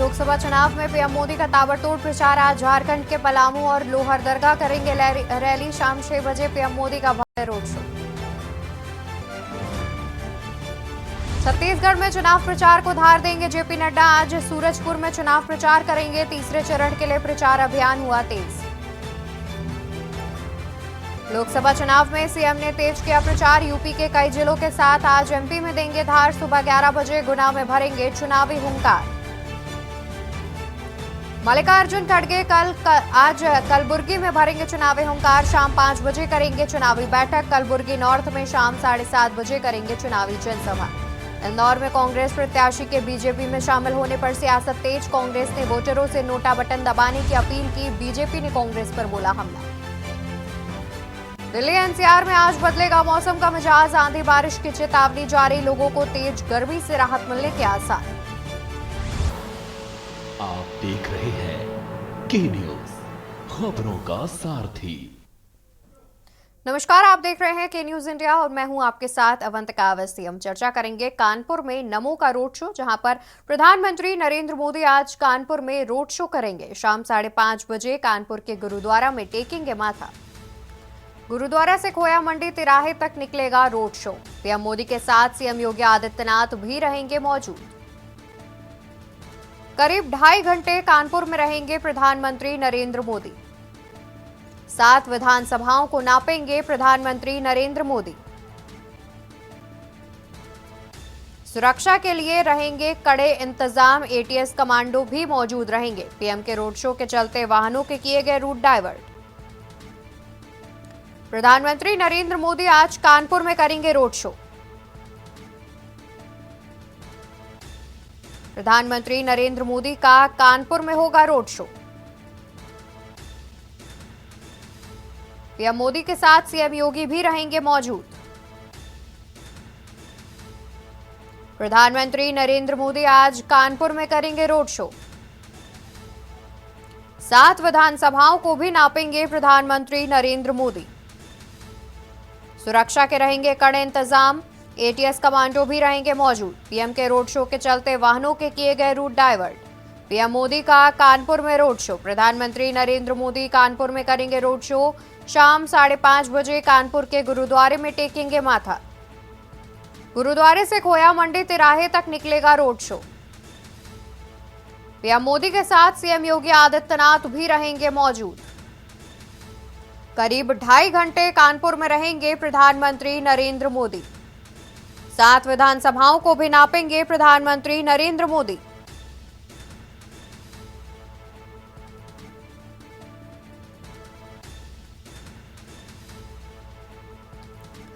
लोकसभा चुनाव में पीएम मोदी का ताबड़तोड़ प्रचार। आज झारखंड के पलामू और लोहरदगा करेंगे रैली। शाम 6 बजे पीएम मोदी का भव्य रोड शो। छत्तीसगढ़ में चुनाव प्रचार को धार देंगे जेपी नड्डा। आज सूरजपुर में चुनाव प्रचार करेंगे। तीसरे चरण के लिए प्रचार अभियान हुआ तेज। लोकसभा चुनाव में सीएम ने तेज किया प्रचार। यूपी के कई जिलों के साथ आज एमपी में देंगे धार। सुबह 11 बजे गुना में भरेंगे चुनावी हुंकार। मल्लिकार्जुन खड़गे आज कलबुर्गी में भरेंगे चुनावी हुंकार। शाम 5 बजे करेंगे चुनावी बैठक। कलबुर्गी नॉर्थ में शाम 7:30 बजे करेंगे चुनावी जनसभा। इंदौर में कांग्रेस प्रत्याशी के बीजेपी में शामिल होने पर सियासत तेज। कांग्रेस ने वोटरों से नोटा बटन दबाने की अपील की। बीजेपी ने कांग्रेस पर बोला हमला। दिल्ली एनसीआर में आज बदलेगा मौसम का मिजाज। आंधी बारिश की चेतावनी जारी। लोगों को तेज गर्मी से राहत मिलने के आसार। आप देख रहे हैं के न्यूज, खबरों का सारथी। नमस्कार, आप देख रहे हैं के न्यूज इंडिया और मैं हूं आपके साथ अवंतिका अवस्थी। हम चर्चा करेंगे कानपुर में नमो का रोड शो, जहां पर प्रधानमंत्री नरेंद्र मोदी आज कानपुर में रोड शो करेंगे। शाम 5:30 बजे कानपुर के गुरुद्वारा में टेकेंगे माथा। गुरुद्वारा से खोया मंडी तिराहे तक निकलेगा रोड शो। पीएम मोदी के साथ सीएम योगी आदित्यनाथ भी रहेंगे मौजूद। करीब 2.5 घंटे कानपुर में रहेंगे प्रधानमंत्री नरेंद्र मोदी। 7 विधानसभाओं को नापेंगे प्रधानमंत्री नरेंद्र मोदी। सुरक्षा के लिए रहेंगे कड़े इंतजाम। एटीएस कमांडो भी मौजूद रहेंगे। पीएम के रोड शो के चलते वाहनों के किए गए रूट डाइवर्ट। प्रधानमंत्री नरेंद्र मोदी आज कानपुर में करेंगे रोड शो। प्रधानमंत्री नरेंद्र मोदी का कानपुर में होगा रोड शो। पीएम मोदी के साथ सीएम योगी भी रहेंगे मौजूद। प्रधानमंत्री नरेंद्र मोदी आज कानपुर में करेंगे रोड शो। 7 विधानसभाओं को भी नापेंगे प्रधानमंत्री नरेंद्र मोदी। सुरक्षा के रहेंगे कड़े इंतजाम। एटीएस कमांडो भी रहेंगे मौजूद। पीएम के रोड शो के चलते वाहनों के किए गए रूट डाइवर्ट। पीएम मोदी का कानपुर में रोड शो। प्रधानमंत्री नरेंद्र मोदी कानपुर में करेंगे रोड शो। शाम 5:30 बजे कानपुर के गुरुद्वारे में टेकेंगे माथा। गुरुद्वारे से खोया मंडी तिराहे तक निकलेगा रोड शो। पीएम मोदी के साथ सीएम योगी आदित्यनाथ भी रहेंगे मौजूद। करीब 2.5 घंटे कानपुर में रहेंगे प्रधानमंत्री नरेंद्र मोदी। 7 विधानसभाओं को भी नापेंगे प्रधानमंत्री नरेंद्र मोदी।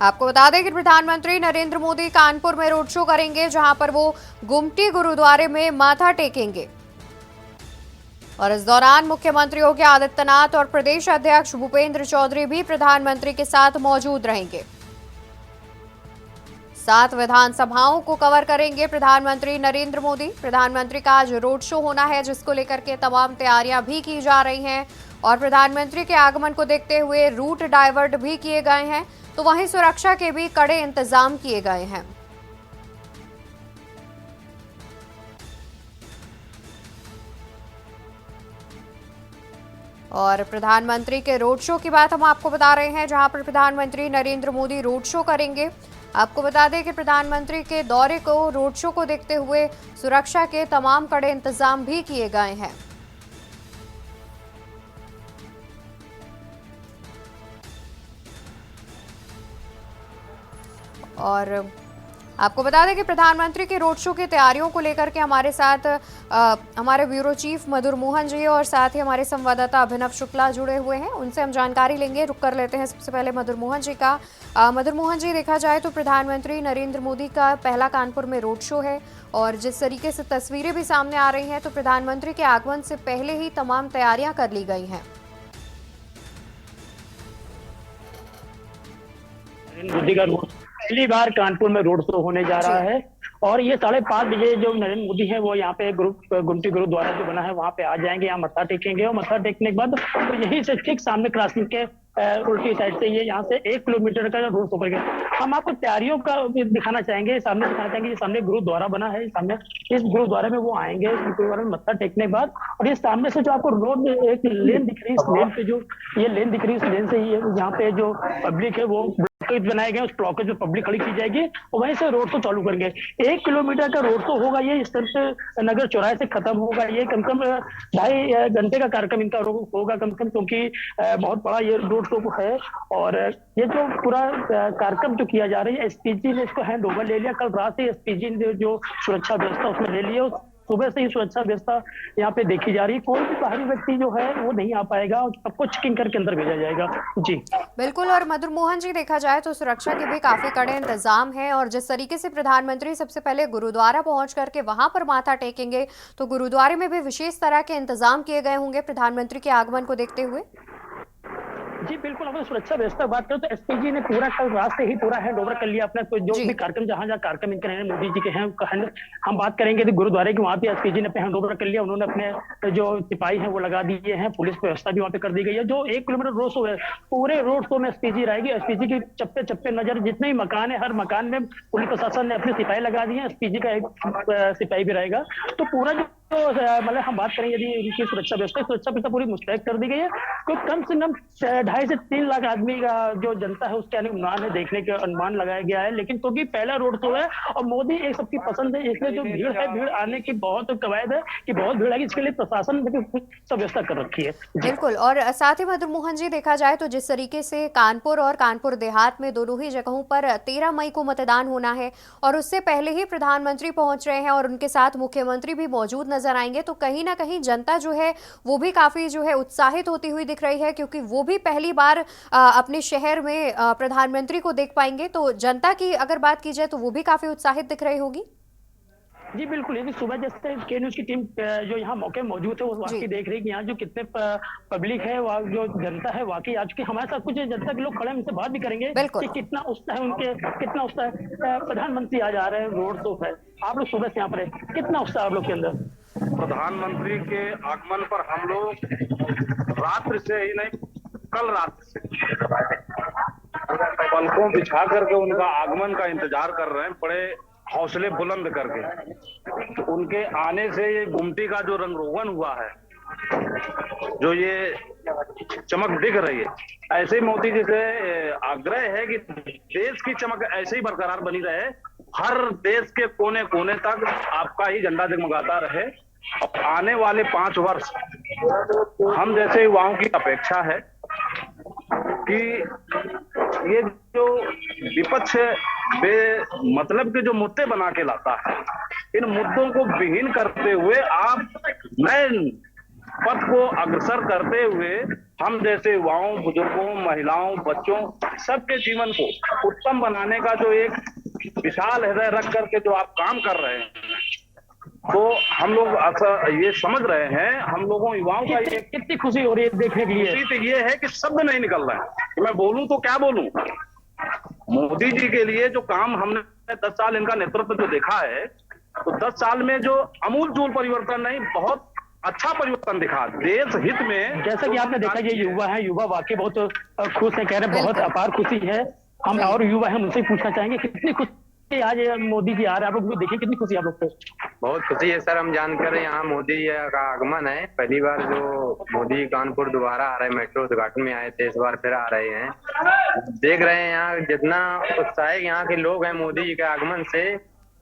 आपको बता दें कि प्रधानमंत्री नरेंद्र मोदी कानपुर में रोड शो करेंगे, जहां पर वो गुमटी गुरुद्वारे में माथा टेकेंगे। और इस दौरान मुख्यमंत्री योगी आदित्यनाथ और प्रदेश अध्यक्ष भूपेंद्र चौधरी भी प्रधानमंत्री के साथ मौजूद रहेंगे। 7 विधानसभाओं को कवर करेंगे प्रधानमंत्री नरेंद्र मोदी। प्रधानमंत्री का आज रोड शो होना है, जिसको लेकर के तमाम तैयारियां भी की जा रही हैं और प्रधानमंत्री के आगमन को देखते हुए रूट डाइवर्ट भी किए गए हैं। तो वहीं सुरक्षा के भी कड़े इंतजाम किए गए हैं। और प्रधानमंत्री के रोड शो की बात हम आपको बता रहे हैं, जहां पर प्रधानमंत्री नरेंद्र मोदी रोड शो करेंगे। आपको बता दें कि प्रधानमंत्री के दौरे को, रोड शो को देखते हुए सुरक्षा के तमाम कड़े इंतजाम भी किए गए हैं। और आपको बता दें कि प्रधानमंत्री के रोड शो की तैयारियों को लेकर के हमारे साथ हमारे ब्यूरो चीफ मधुर मोहन जी और साथ ही हमारे संवाददाता अभिनव शुक्ला जुड़े हुए हैं। उनसे हम जानकारी लेंगे। रुक कर लेते हैं सबसे पहले मधुर मोहन जी का। मधुर मोहन जी, देखा जाए तो प्रधानमंत्री नरेंद्र मोदी का पहला कानपुर में रोड शो है और जिस तरीके से तस्वीरें भी सामने आ रही हैं, तो प्रधानमंत्री के आगमन से पहले ही तमाम तैयारियां कर ली गई हैं। मोदी का रोड पहली बार कानपुर में रोड शो होने जा रहा है और ये 5:30 बजे जो नरेंद्र मोदी है वो यहाँ पे गुमटी गुरुद्वारा जो बना है वहाँ पे आ जाएंगे। यहाँ मत्था टेकेंगे और मत्था टेकने के बाद तो यहीं से ठीक सामने क्रॉसिंग के उल्टी साइड से ये यहाँ से 1 किलोमीटर का रोड शो करेंगे। हम आपको तैयारियों का भी दिखाना चाहेंगे, सामने दिखाना चाहेंगे। ये सामने गुरुद्वारा बना है, सामने इस गुरुद्वारे में वो आएंगे, इस गुरुद्वारे में मत्था टेकने के बाद, और ये सामने से जो आपको रोड एक लेन दिख रही है, इस लेन पे जो ये लेन दिख रही है, इस लेन से ये यहाँ पे जो पब्लिक है वो ब्लॉकेज बनाए गए, उस ब्लॉकेज में पब्लिक खड़ी की जाएगी और वहीं से रोड शो चालू करेंगे। 1 किलोमीटर का रोड शो होगा, ये संत नगर चौराहे से खत्म होगा। ये कम से कम 2.5 घंटे का कार्यक्रम इनका होगा कम से कम, क्योंकि बहुत बड़ा ये रोड शो है। और ये जो पूरा कार्यक्रम जो किया जा रहा है, एसपीजी ने इसको हैंड ओवर ले लिया। कल रात से एसपीजी ने जो सुरक्षा व्यवस्था उसमें ले लिया, सुबह से ही सुरक्षा व्यवस्था यहाँ पे देखी जा रही है। कोई भी बाहरी व्यक्ति जो है वो नहीं आ पाएगा और सबको चेकिंग करके अंदर भेजा जाएगा। जी बिल्कुल। और मधुर मोहन जी, देखा जाए तो सुरक्षा के भी काफी कड़े इंतजाम हैं, और जिस तरीके से प्रधानमंत्री सबसे पहले गुरुद्वारा पहुंच करके वहां पर माथा टेकेंगे, तो गुरुद्वारे में भी विशेष तरह के इंतजाम किए गए होंगे प्रधानमंत्री के आगमन को देखते हुए। जी बिल्कुल। अगर सुरक्षा व्यवस्था की बात करें तो एसपीजी ने पूरा कल रात से ही पूरा हैंड ओवर कर लिया अपना। तो जो भी कार्यक्रम जहां जहां कार्यक्रम इनके हैं मोदी जी के हैं, हम बात करेंगे तो गुरुद्वारे की, वहां पे एसपीजी ने हैंड ओवर कर लिया। उन्होंने अपने जो सिपाही हैं वो लगा दिए हैं, पुलिस व्यवस्था भी वहां पे कर दी गई है। जो 1 किलोमीटर रोड शो है, पूरे रोड शो में एसपीजी रहेगी। एसपीजी की चप्पे चप्पे नजर, जितने भी मकान है हर मकान में पुलिस प्रशासन ने अपने सिपाही लगा दिए हैं, एसपीजी का एक सिपाही भी रहेगा। तो पूरा जो मतलब हम बात करें यदि इनकी सुरक्षा व्यवस्था पूरी मुस्तैद कर दी गई है। तो कम से कम 2.5 से 3 लाख आदमी का जो जनता है उसके अनुमान है, देखने के अनुमान लगाया गया है। लेकिन क्योंकि पहला रोड शो है और मोदी एक सबकी पसंद है, इसलिए जो भीड़ है, भीड़ आने की बहुत कवायद है कि बहुत भीड़ आएगी। इसके लिए प्रशासन ने सब व्यवस्था कर रखी है। बिल्कुल। और साथ ही मधुर मोहन जी, देखा जाए तो जिस तरीके से कानपुर और कानपुर देहात में दोनों ही जगहों पर 13 मई को मतदान होना है, और उससे पहले ही प्रधानमंत्री पहुंच रहे हैं और उनके साथ मुख्यमंत्री भी मौजूद नजर आएंगे, तो कहीं ना कहीं जनता जो है वो भी काफी जो है उत्साहित होती हुई दिख रही है, क्योंकि वो भी पहली बार अपने शहर में प्रधानमंत्री को देख पाएंगे। तो जनता की अगर बात की जाए तो वो भी काफी उत्साहित दिख रही होगी। जी बिल्कुल। ये सुबह जैसे के न्यूज की टीम जो यहाँ मौके मौजूद है वो वाकई देख रही है कि यहाँ जो कितने पब्लिक है, वहाँ जो जनता है वाकई आज के हमारे साथ कुछ जनता के लोग खड़े हैं, उनसे बात भी करेंगे कि कितना उत्साह है उनके, कितना उत्साह है। प्रधानमंत्री आज आ रहे हैं, रोड शो है, आप लोग सुबह से यहाँ पर है, कितना उत्साह आप लोग के अंदर? प्रधानमंत्री के आगमन पर हम लोग रात्रि से ही नहीं, कल रात से पलकों बिछा करके उनका आगमन का इंतजार कर रहे हैं, बड़े हौसले बुलंद करके। तो उनके आने से ये गुमटी का जो रंग रोगन हुआ है, जो ये चमक दिख रही है, ऐसे ही मोदी जी से आग्रह है कि देश की चमक ऐसे ही बरकरार बनी रहे, हर देश के कोने कोने तक आपका ही झंडा जगमगाता रहे। और आने वाले 5 वर्ष हम जैसे युवाओं की अपेक्षा है कि ये जो विपक्ष मतलब के जो मुद्दे बना के लाता है, इन मुद्दों को विहीन करते हुए आप नए पथ को अग्रसर करते हुए हम जैसे युवाओं, बुजुर्गों, महिलाओं, बच्चों सबके जीवन को उत्तम बनाने का जो एक विशाल हृदय रख करके जो आप काम कर रहे हैं, तो हम लोग ये समझ रहे हैं, हम लोगों युवाओं का ये कितनी खुशी हो रही है देखने के लिए। खुशी तो ये है कि शब्द नहीं निकल रहा है कि मैं बोलूं तो क्या बोलूं। मोदी जी के लिए जो काम हमने 10 साल इनका नेतृत्व जो देखा है, तो 10 साल में जो अमूलचूल परिवर्तन नहीं, बहुत अच्छा परिवर्तन दिखा देश हित में। जैसा कि आपने देखा, ये युवा है, युवा वाकई बहुत खुश है, कह रहे बहुत अपार खुशी है। हम और युवा है, उनसे पूछना चाहेंगे कितनी खुशी आज मोदी जी आ रहे हैं, आप लोग देखिए कितनी खुशी आप लोग को? बहुत खुशी है सर, हम जानकर यहाँ मोदी जी का आगमन है। पहली बार जो मोदी कानपुर दोबारा आ रहे हैं, मेट्रो उद्घाटन में आए थे, इस बार फिर आ रहे हैं। देख रहे हैं यहाँ जितना उत्साहित यहाँ के लोग हैं मोदी जी के आगमन से,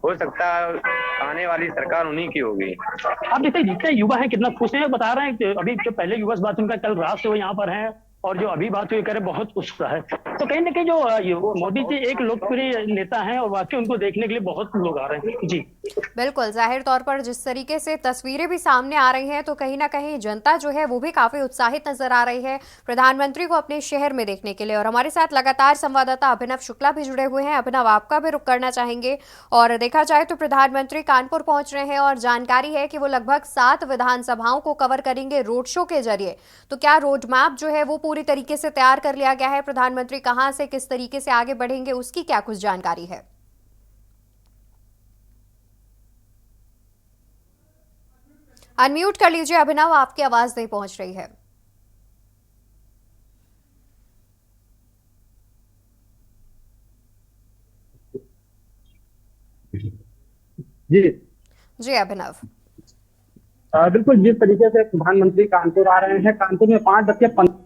हो सकता है आने वाली सरकार उन्हीं की होगी। आप देखते जितने युवा हैं कितना खुश हैं, बता रहे हैं अभी जो पहले युवा बात उनका कल रात से वो यहाँ पर हैं, और जो अभी बात हुई कह रहे बहुत उत्साह है। तो कहीं ना कहीं जो मोदी जी एक लोकप्रिय नेता हैं और वाकई उनको देखने के लिए बहुत लोग आ रहे हैं। जी बिल्कुल। जाहिर तौर पर जिस तरीके से तस्वीरें भी सामने आ रही हैं, तो कहीं ना कहीं जनता जो है वो भी काफी उत्साहित नजर आ रही है प्रधानमंत्री को अपने शहर में देखने के लिए। और हमारे साथ लगातार संवाददाता अभिनव शुक्ला भी जुड़े हुए हैं। अभिनव, आपका भी रुख करना चाहेंगे। और देखा जाए तो प्रधानमंत्री कानपुर पहुंच रहे हैं और जानकारी है कि वो लगभग 7 विधानसभाओं को कवर करेंगे रोड शो के जरिए। तो क्या रोड मैप जो है वो पूरी तरीके से तैयार कर लिया गया है? प्रधानमंत्री कहां से किस तरीके से आगे बढ़ेंगे, उसकी क्या कुछ जानकारी है? अनम्यूट कर लीजिए अभिनव, आपकी आवाज नहीं पहुंच रही है। जी जी अभिनव। बिल्कुल जिस तरीके से प्रधानमंत्री कानपुर आ रहे हैं, कानपुर में 5:15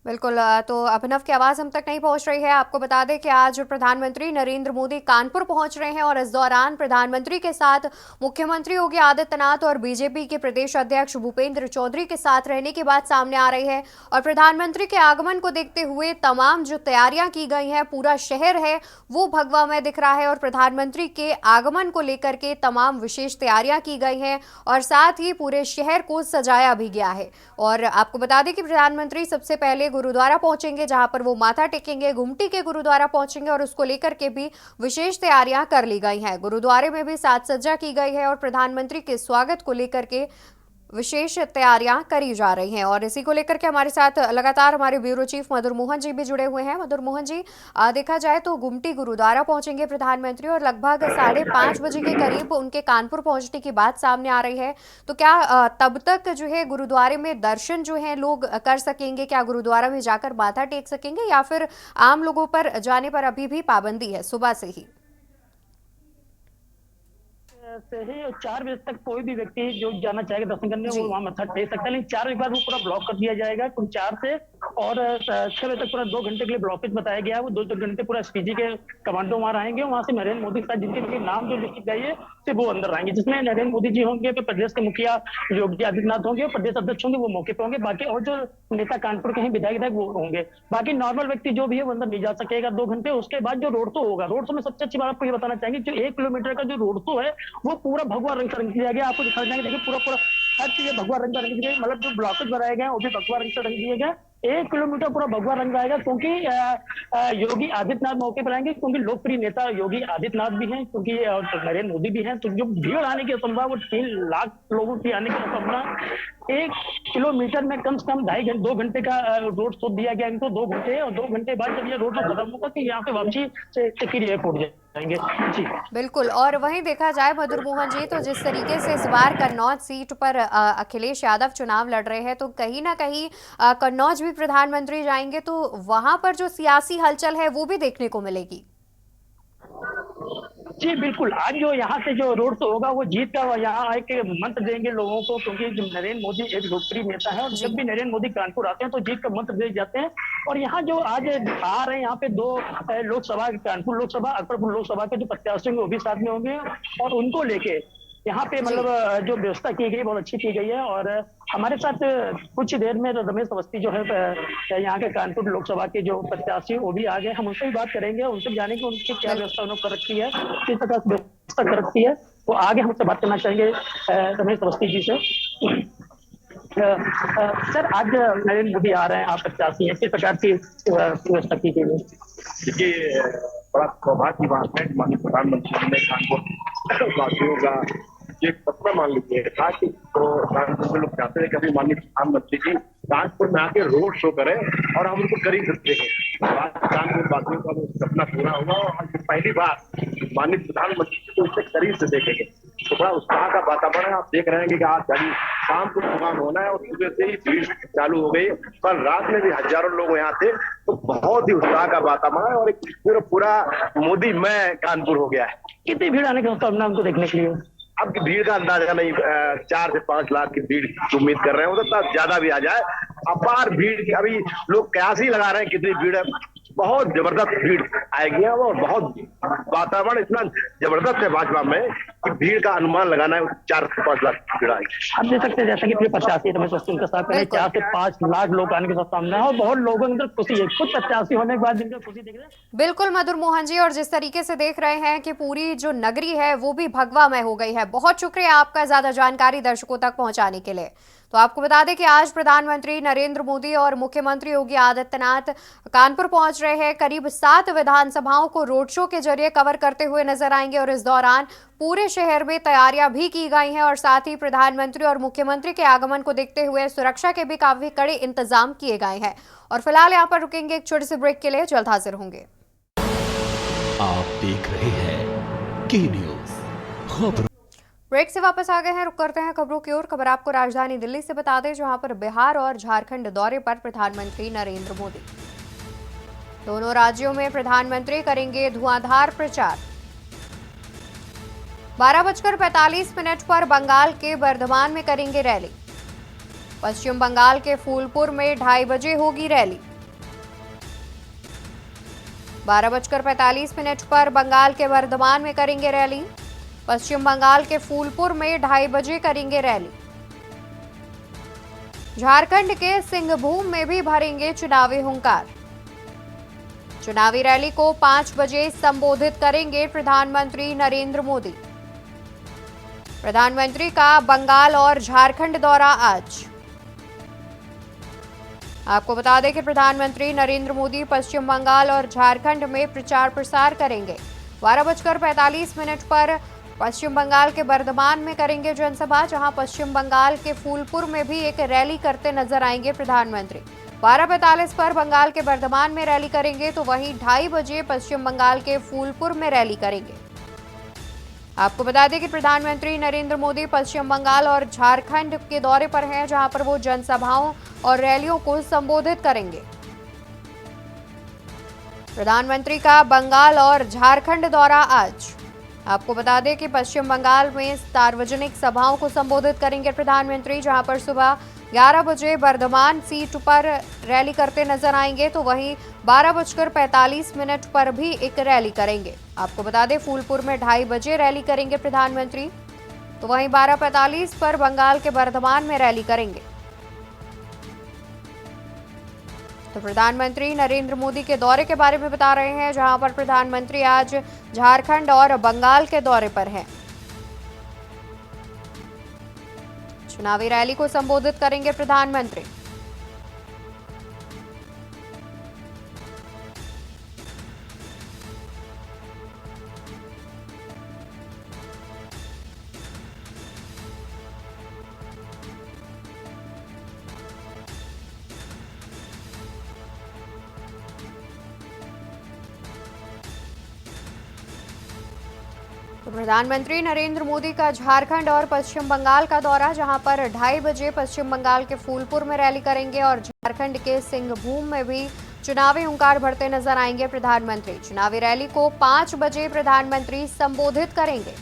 बिल्कुल तो अभिनव की आवाज़ हम तक नहीं पहुंच रही है। आपको बता दें कि आज प्रधानमंत्री नरेंद्र मोदी कानपुर पहुंच रहे हैं और इस दौरान प्रधानमंत्री के साथ मुख्यमंत्री योगी आदित्यनाथ और बीजेपी के प्रदेश अध्यक्ष भूपेंद्र चौधरी के साथ रहने की बात सामने आ रही है। और प्रधानमंत्री के आगमन को देखते हुए तमाम जो तैयारियां की गई हैं, पूरा शहर है वो भगवामय दिख रहा है और प्रधानमंत्री के आगमन को लेकर के तमाम विशेष तैयारियां की गई हैं और साथ ही पूरे शहर को सजाया भी गया है। और आपको बता दें कि प्रधानमंत्री सबसे पहले गुरुद्वारा पहुंचेंगे, जहां पर वो माथा टेकेंगे, गुमटी के गुरुद्वारा पहुंचेंगे और उसको लेकर के भी विशेष तैयारियां कर ली गई हैं। गुरुद्वारे में भी साज सज्जा की गई है और प्रधानमंत्री के स्वागत को लेकर के विशेष तैयारियां करी जा रही हैं। और इसी को लेकर के हमारे साथ लगातार हमारे ब्यूरो चीफ मधुर मोहन जी भी जुड़े हुए हैं। मधुर मोहन जी, देखा जाए तो गुमटी गुरुद्वारा पहुंचेंगे प्रधानमंत्री और लगभग 5:30 बजे के करीब उनके कानपुर पहुंचने की बात सामने आ रही है। तो क्या तब तक जो है गुरुद्वारे में दर्शन जो है लोग कर सकेंगे? क्या गुरुद्वारा में जाकर माथा टेक सकेंगे या फिर आम लोगों पर जाने पर अभी भी पाबंदी है सुबह से ही? से ही 4 बजे तक कोई भी व्यक्ति जो जाना चाहेगा दर्शन करने वो वहाँ मत्था टेक सकता है, लेकिन 4 बजे बाद वो पूरा ब्लॉक कर दिया जाएगा। कुल 4 से और 6 बजे तक पूरा 2 घंटे के लिए ब्लॉकेज बताया गया है। वो 2 घंटे पूरा एसपीजी के कमांडो वहाँ रहेंगे। वहाँ से नरेंद्र मोदी के साथ जिनके नाम जो लिखी गई है सिर्फ वो अंदर रहेंगे, जिसमें नरेंद्र मोदी जी होंगे, प्रदेश के मुखिया योगी आदित्यनाथ होंगे, प्रदेश अध्यक्ष होंगे, वो मौके पर होंगे। बाकी और जो नेता कानपुर के हैं विधायक वो होंगे। बाकी नॉर्मल व्यक्ति जो भी है वो अंदर नहीं जा सकेगा 2 घंटे। उसके बाद जो रोड शो होगा, रोड शो में सबसे अच्छी बात आपको ये बताना चाहेंगे, जो 1 किलोमीटर का जो रोड शो है वो पूरा भगवा रंग से रंग दिया गया। आपको दिखा जाएंगे, देखिए पूरा हर चीज भगवा रंग का रंग दिया, मतलब जो ब्लॉकेज बनाए गए वो भी भगवा रंग से रंग दिए गए। 1 किलोमीटर पूरा भगवा रंग आएगा, क्योंकि योगी आदित्यनाथ मौके पर आएंगे, क्योंकि लोकप्रिय नेता योगी आदित्यनाथ भी हैं, क्योंकि नरेंद्र मोदी भी हैं। तो जो भीड़ आने की संभावना वो 3 लाख लोगों की आने की संभावना। 1 किलोमीटर में कम से कम 2 घंटे का रोड शो दिया गया इनको, 2 घंटे। और 2 घंटे बाद जब ये रोड शो खत्म होगा तो यहाँ पे वापसी से क्रिया फूट जाएंगे। जी बिल्कुल। और वहीं देखा जाए मधुर मोहन जी, तो जिस तरीके से इस बार कन्नौज सीट पर अखिलेश यादव चुनाव लड़ रहे हैं, तो कहीं ना कहीं कन्नौज भी प्रधानमंत्री जाएंगे, तो वहां पर जो सियासी हलचल है वो भी देखने को मिलेगी। जी बिल्कुल, आज जो यहाँ से जो रोड शो होगा वो जीत का यहाँ एक मंत्र देंगे लोगों को, क्योंकि नरेंद्र मोदी एक लोकप्रिय नेता है और जब भी नरेंद्र मोदी कानपुर आते हैं तो जीत का मंत्र दे जाते हैं। और यहाँ जो आज आ रहे हैं, यहाँ पे 2 लोकसभा, कानपुर लोकसभा, अकबरपुर लोकसभा के जो प्रत्याशी होंगे वो भी साथ में होंगे। और उनको लेके यहाँ पे मतलब जो व्यवस्था की गई बहुत अच्छी की गई है। और हमारे साथ कुछ देर में रमेश अवस्थी जो है यहाँ के कानपुर लोकसभा के जो प्रत्याशी वो भी आ गए, हम उनसे भी बात करेंगे, उनसे जानेंगे उनकी क्या व्यवस्था उन्होंने कर रखी है, किस प्रकार से व्यवस्था कर रखी है। तो आगे हमसे बात करना चाहेंगे रमेश अवस्थी जी से। सर, आज नरेंद्र मोदी आ रहे हैं, आप प्रत्याशी हैं, किस प्रकार की व्यवस्था की गई है? देखिए, बड़ा सौभाग्य की बात है कि माननीय प्रधानमंत्री ने कानपुर वासियों का एक सपना मान लीजिए था कि तो कानपुर में लोग चाहते थे कभी माननीय प्रधानमंत्री जी कानपुर में आके रोड शो करें और हम उनको करीब से देखें। कानपुर वासियों का वो सपना पूरा हुआ और आज पहली बार माननीय प्रधानमंत्री जी को इससे करीब से देखेंगे। तो बड़ा उत्साह का वातावरण है। आप देख रहे हैं कि आज अभी शाम को प्रोग्राम होना है और सुबह से ही भीड़ चालू हो गई। कल रात में भी हजारों लोग यहाँ थे, तो बहुत ही उत्साह का वातावरण है और एक पूरा मोदी में कानपुर हो गया है। कितनी भीड़ आने का संभावना उनको देखने के लिए? अब की भीड़ का अंदाजा नहीं, 4 से 5 लाख की भीड़ की उम्मीद कर रहे हैं, हो सकता है ज्यादा भी आ जाए। अपार भीड़ की अभी लोग कयास ही लगा रहे हैं कितनी भीड़ है। बहुत जबरदस्त भीड़ आएगी और बहुत वातावरण इतना जबरदस्त है भाजपा में कि भीड़ का अनुमान लगाना है 4 से 5 लाख भीड़ आएगी। आप देख सकते हैं जैसा कि 85 रमेश अवस्थी उनके साथ 4 से 5 लाख लोग आने के साथ सामने है और बहुत लोगों के अंदर खुशी है। खुद 85 होने के बाद जिनका खुशी देख रहे हैं। बिल्कुल मधुर मोहन जी, और जिस तरीके से देख रहे हैं कि पूरी जो नगरी है वो भी भगवामय हो गई है। बहुत शुक्रिया आपका ज्यादा जानकारी दर्शकों तक पहुंचाने के लिए। तो आपको बता दें कि आज प्रधानमंत्री नरेंद्र मोदी और मुख्यमंत्री योगी आदित्यनाथ कानपुर पहुंच रहे हैं। करीब 7 विधानसभाओं को रोड शो के जरिए कवर करते हुए नजर आएंगे और इस दौरान पूरे शहर में तैयारियां भी की गई हैं और साथ ही प्रधानमंत्री और मुख्यमंत्री के आगमन को देखते हुए सुरक्षा के भी काफी कड़े इंतजाम किए गए हैं। और फिलहाल यहाँ पर रुकेंगे एक छोटे से ब्रेक के लिए, जल्द हाजिर होंगे। आप देख रहे हैं की न्यूज़ खबरों। ब्रेक से वापस आ गए हैं, रुक करते हैं खबरों की ओर। खबर आपको राजधानी दिल्ली से बता दें, जहां पर बिहार और झारखंड दौरे पर प्रधानमंत्री नरेंद्र मोदी। दोनों राज्यों में प्रधानमंत्री करेंगे धुआंधार प्रचार। 12:45 पर बंगाल के बर्धमान में करेंगे रैली। पश्चिम बंगाल के फूलपुर में 2:30 बजे होगी रैली। 12:45 पर बंगाल के बर्धमान में करेंगे रैली। पश्चिम बंगाल के फूलपुर में 2:30 बजे करेंगे रैली। झारखंड के सिंहभूम में भी भरेंगे चुनावी हुंकार। चुनावी रैली को 5 बजे संबोधित करेंगे प्रधानमंत्री नरेंद्र मोदी। प्रधानमंत्री का बंगाल और झारखंड दौरा आज। आपको बता दें कि प्रधानमंत्री नरेंद्र मोदी पश्चिम बंगाल और झारखंड में प्रचार प्रसार करेंगे। 12:45 पर पश्चिम बंगाल के बर्धमान में करेंगे जनसभा, जहां पश्चिम बंगाल के फूलपुर में भी एक रैली करते नजर आएंगे प्रधानमंत्री। 12:45 पर बंगाल के बर्धमान में रैली करेंगे तो वहीं 2:30 बजे पश्चिम बंगाल के फूलपुर में रैली करेंगे। आपको बता दें कि प्रधानमंत्री नरेंद्र मोदी पश्चिम बंगाल और झारखंड के दौरे पर हैं, जहां पर वो जनसभाओं और रैलियों को संबोधित करेंगे। प्रधानमंत्री का बंगाल और झारखंड दौरा आज। आपको बता दें कि पश्चिम बंगाल में सार्वजनिक सभाओं को संबोधित करेंगे प्रधानमंत्री, जहां पर सुबह 11 बजे बर्धमान सीट पर रैली करते नजर आएंगे तो वहीं 12:45 पर भी एक रैली करेंगे। आपको बता दें फूलपुर में 2:30 बजे रैली करेंगे प्रधानमंत्री, तो वहीं 12:45 पर बंगाल के बर्धमान में रैली करेंगे। तो प्रधानमंत्री नरेंद्र मोदी के दौरे के बारे में बता रहे हैं, जहां पर प्रधानमंत्री आज झारखंड और बंगाल के दौरे पर हैं। चुनावी रैली को संबोधित करेंगे प्रधानमंत्री। तो प्रधानमंत्री नरेंद्र मोदी का झारखंड और पश्चिम बंगाल का दौरा, जहां पर 2:30 बजे पश्चिम बंगाल के फूलपुर में रैली करेंगे और झारखंड के सिंहभूम में भी चुनावी हुंकार भरते नजर आएंगे प्रधानमंत्री। चुनावी रैली को 5 बजे प्रधानमंत्री संबोधित करेंगे।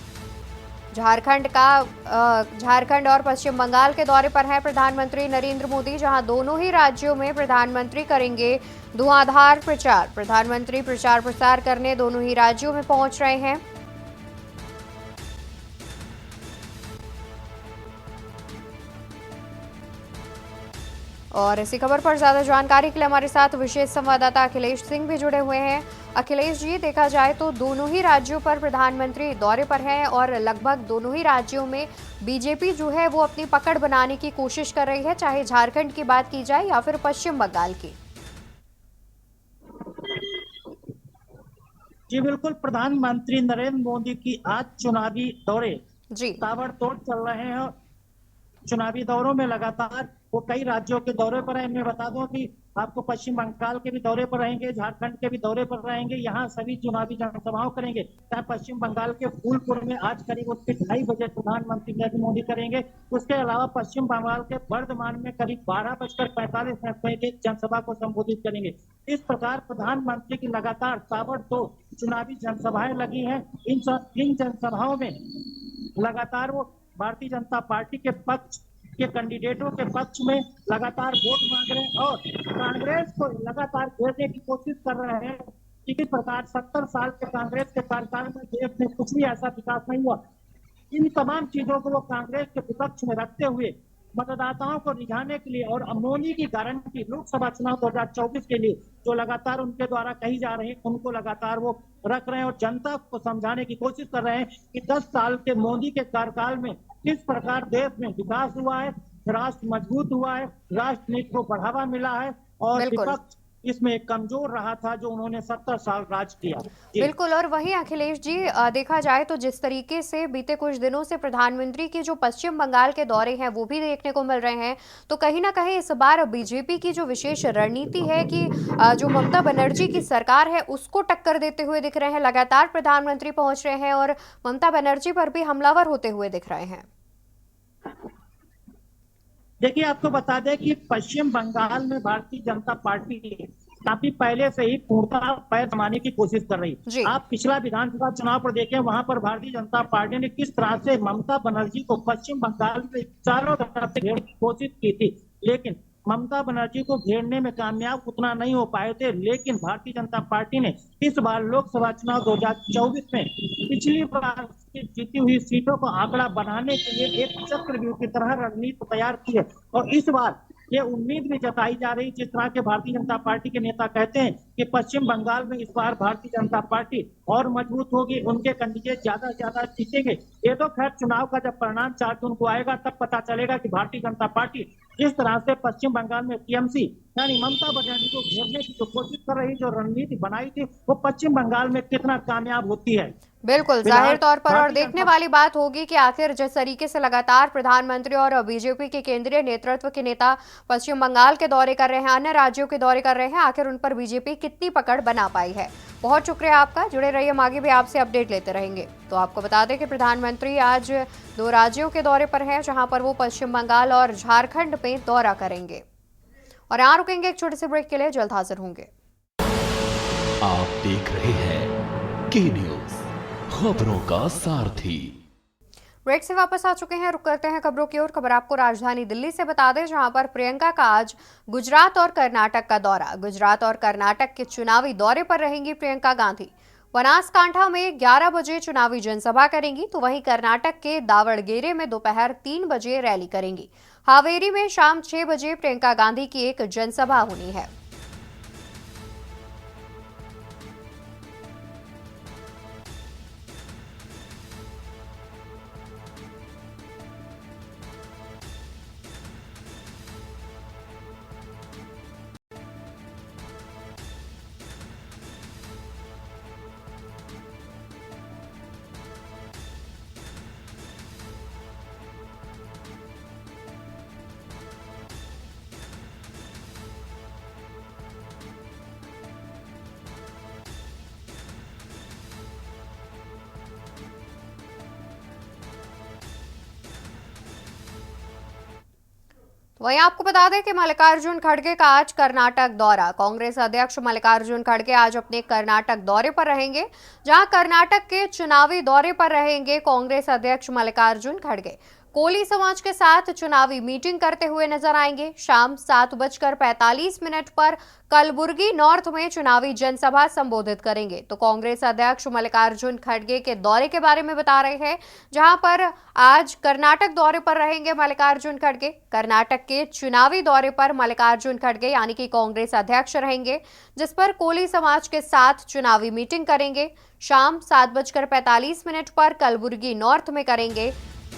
झारखंड और पश्चिम बंगाल के दौरे पर हैं प्रधानमंत्री नरेंद्र मोदी, जहां दोनों ही राज्यों में प्रधानमंत्री करेंगे धुआंधार प्रचार। प्रधानमंत्री प्रचार प्रसार करने दोनों ही राज्यों में पहुंच रहे हैं। और इसी खबर पर ज्यादा जानकारी के लिए हमारे साथ विशेष संवाददाता अखिलेश सिंह भी जुड़े हुए हैं। अखिलेश जी, देखा जाए तो दोनों ही राज्यों पर प्रधानमंत्री दौरे पर हैं और लगभग दोनों ही राज्यों में बीजेपी जो है वो अपनी पकड़ बनाने की कोशिश कर रही है, चाहे झारखंड की बात की जाए या फिर पश्चिम बंगाल की। जी बिल्कुल, प्रधानमंत्री नरेंद्र मोदी की आज चुनावी दौरे जी ताबड़तोड़ चल रहे हैं। चुनावी दौरों में लगातार वो कई राज्यों के दौरे पर हैं। मैं बता दूं कि आपको पश्चिम बंगाल के भी दौरे पर रहेंगे, झारखंड के भी दौरे पर रहेंगे। यहाँ सभी चुनावी जनसभाओं करेंगे। चाहे पश्चिम बंगाल के फूलपुर में आज करीब उसके 2:30 बजे प्रधानमंत्री नरेंद्र मोदी करेंगे। उसके अलावा पश्चिम बंगाल के बर्धमान में करीब 12:45 पे एक जनसभा को संबोधित करेंगे। इस प्रकार प्रधानमंत्री की लगातार ताबड़तोड़ चुनावी जनसभाएं लगी हैं। इन जनसभाओं में लगातार वो भारतीय जनता पार्टी के पक्ष के कैंडिडेटों के पक्ष में लगातार वोट मांग रहे हैं और कांग्रेस को लगातार घेरने की कोशिश कर रहे हैं। इसी प्रकार 70 साल के कांग्रेस के कार्यकाल में देश में कुछ भी ऐसा विकास नहीं हुआ। इन तमाम चीजों को वो कांग्रेस के विपक्ष में रखते हुए मतदाताओं को रिझाने के लिए और मोदी की गारंटी लोकसभा चुनाव 2024 के लिए जो लगातार उनके द्वारा कही जा रही है, उनको लगातार वो रख रहे हैं और जनता को समझाने की कोशिश कर रहे हैं कि 10 साल के मोदी के कार्यकाल में किस प्रकार देश में विकास हुआ है, राष्ट्र मजबूत हुआ है, राष्ट्र नीति को बढ़ावा मिला है और विपक्ष इसमें कमजोर रहा था जो उन्होंने 70 साल राज किया। बिल्कुल। और वहीं अखिलेश जी, देखा जाए तो जिस तरीके से बीते कुछ दिनों से प्रधानमंत्री के जो पश्चिम बंगाल के दौरे हैं वो भी देखने को मिल रहे हैं, तो कहीं ना कहीं इस बार बीजेपी की जो विशेष रणनीति है कि जो ममता बनर्जी की सरकार है उसको टक्कर देते हुए दिख रहे हैं। लगातार प्रधानमंत्री पहुंच रहे हैं और ममता बनर्जी पर भी हमलावर होते हुए दिख रहे हैं। देखिए, आपको बता दें कि पश्चिम बंगाल में भारतीय जनता पार्टी काफी पहले से ही पूर्णतः पैर जमाने की कोशिश कर रही जी। आप पिछला विधानसभा चुनाव पर देखें, वहां पर भारतीय जनता पार्टी ने किस तरह से ममता बनर्जी को पश्चिम बंगाल में चारों तरफ से घेरने की कोशिश की थी, लेकिन ममता बनर्जी को घेरने में कामयाब उतना नहीं हो पाए थे। लेकिन भारतीय जनता पार्टी ने इस बार लोकसभा चुनाव 2024 में पिछली बार की जीती हुई सीटों को आंकड़ा बनाने के लिए एक चक्रव्यूह की तरह रणनीति तैयार की है। और इस बार ये उम्मीद भी जताई जा रही, जिस तरह के भारतीय जनता पार्टी के नेता कहते हैं कि पश्चिम बंगाल में इस बार भारतीय जनता पार्टी और मजबूत होगी, उनके कैंडिडेट ज्यादा से ज्यादा जीतेंगे। ये तो खैर चुनाव का जब परिणाम 4 जून को आएगा तब पता चलेगा कि भारतीय जनता पार्टी जिस तरह से पश्चिम बंगाल में टीएमसी यानी ममता बनर्जी को घेरने की जो कोशिश कर रही, जो रणनीति बनाई थी, वो पश्चिम बंगाल में कितना कामयाब होती है। बिल्कुल, जाहिर तौर पर और देखने वाली बात होगी कि आखिर जिस तरीके से लगातार प्रधानमंत्री और बीजेपी के केंद्रीय नेतृत्व के नेता पश्चिम बंगाल के दौरे कर रहे हैं, अन्य राज्यों के दौरे कर रहे हैं, आखिर उन पर बीजेपी कितनी पकड़ बना पाई है। बहुत शुक्रिया आपका, जुड़े रहिए, हम आगे भी आपसे अपडेट लेते रहेंगे। तो आपको बता दें कि प्रधानमंत्री आज 2 राज्यों के दौरे पर हैं, जहां पर वो पश्चिम बंगाल और झारखंड में दौरा करेंगे। और यहाँ रुकेंगे एक छोटे से ब्रेक के लिए, जल्द हाजिर होंगे। आप देख रहे हैं के न्यूज़, खबरों का सारथी। ब्रेक से वापस आ चुके हैं, रुक करते हैं खबरों की ओर। खबर आपको राजधानी दिल्ली से बता दें, जहां पर प्रियंका का आज गुजरात और कर्नाटक का दौरा। गुजरात और कर्नाटक के चुनावी दौरे पर रहेंगी प्रियंका गांधी। बनासकांठा में 11 बजे चुनावी जनसभा करेंगी, तो वहीं कर्नाटक के दावड़गेरे में दोपहर 3 बजे रैली करेंगी। हावेरी में शाम 6 बजे प्रियंका गांधी की एक जनसभा होनी है। वहीं आपको बता दें कि मल्लिकार्जुन खड़गे का आज कर्नाटक दौरा। कांग्रेस अध्यक्ष मल्लिकार्जुन खड़गे आज अपने कर्नाटक दौरे पर रहेंगे, जहां कर्नाटक के चुनावी दौरे पर रहेंगे कांग्रेस अध्यक्ष मल्लिकार्जुन खड़गे। कोली समाज के साथ चुनावी मीटिंग करते हुए नजर आएंगे। शाम 7:45 पर कलबुर्गी नॉर्थ में चुनावी जनसभा संबोधित करेंगे। तो कांग्रेस अध्यक्ष मल्लिकार्जुन खड़गे के दौरे के बारे में बता रहे हैं, जहां पर आज कर्नाटक दौरे पर रहेंगे मल्लिकार्जुन खड़गे। कर्नाटक के चुनावी दौरे पर मल्लिकार्जुन खड़गे यानी कि कांग्रेस अध्यक्ष रहेंगे, जिस पर कोली समाज के साथ चुनावी मीटिंग करेंगे। शाम 7:45 पर कलबुर्गी नॉर्थ में करेंगे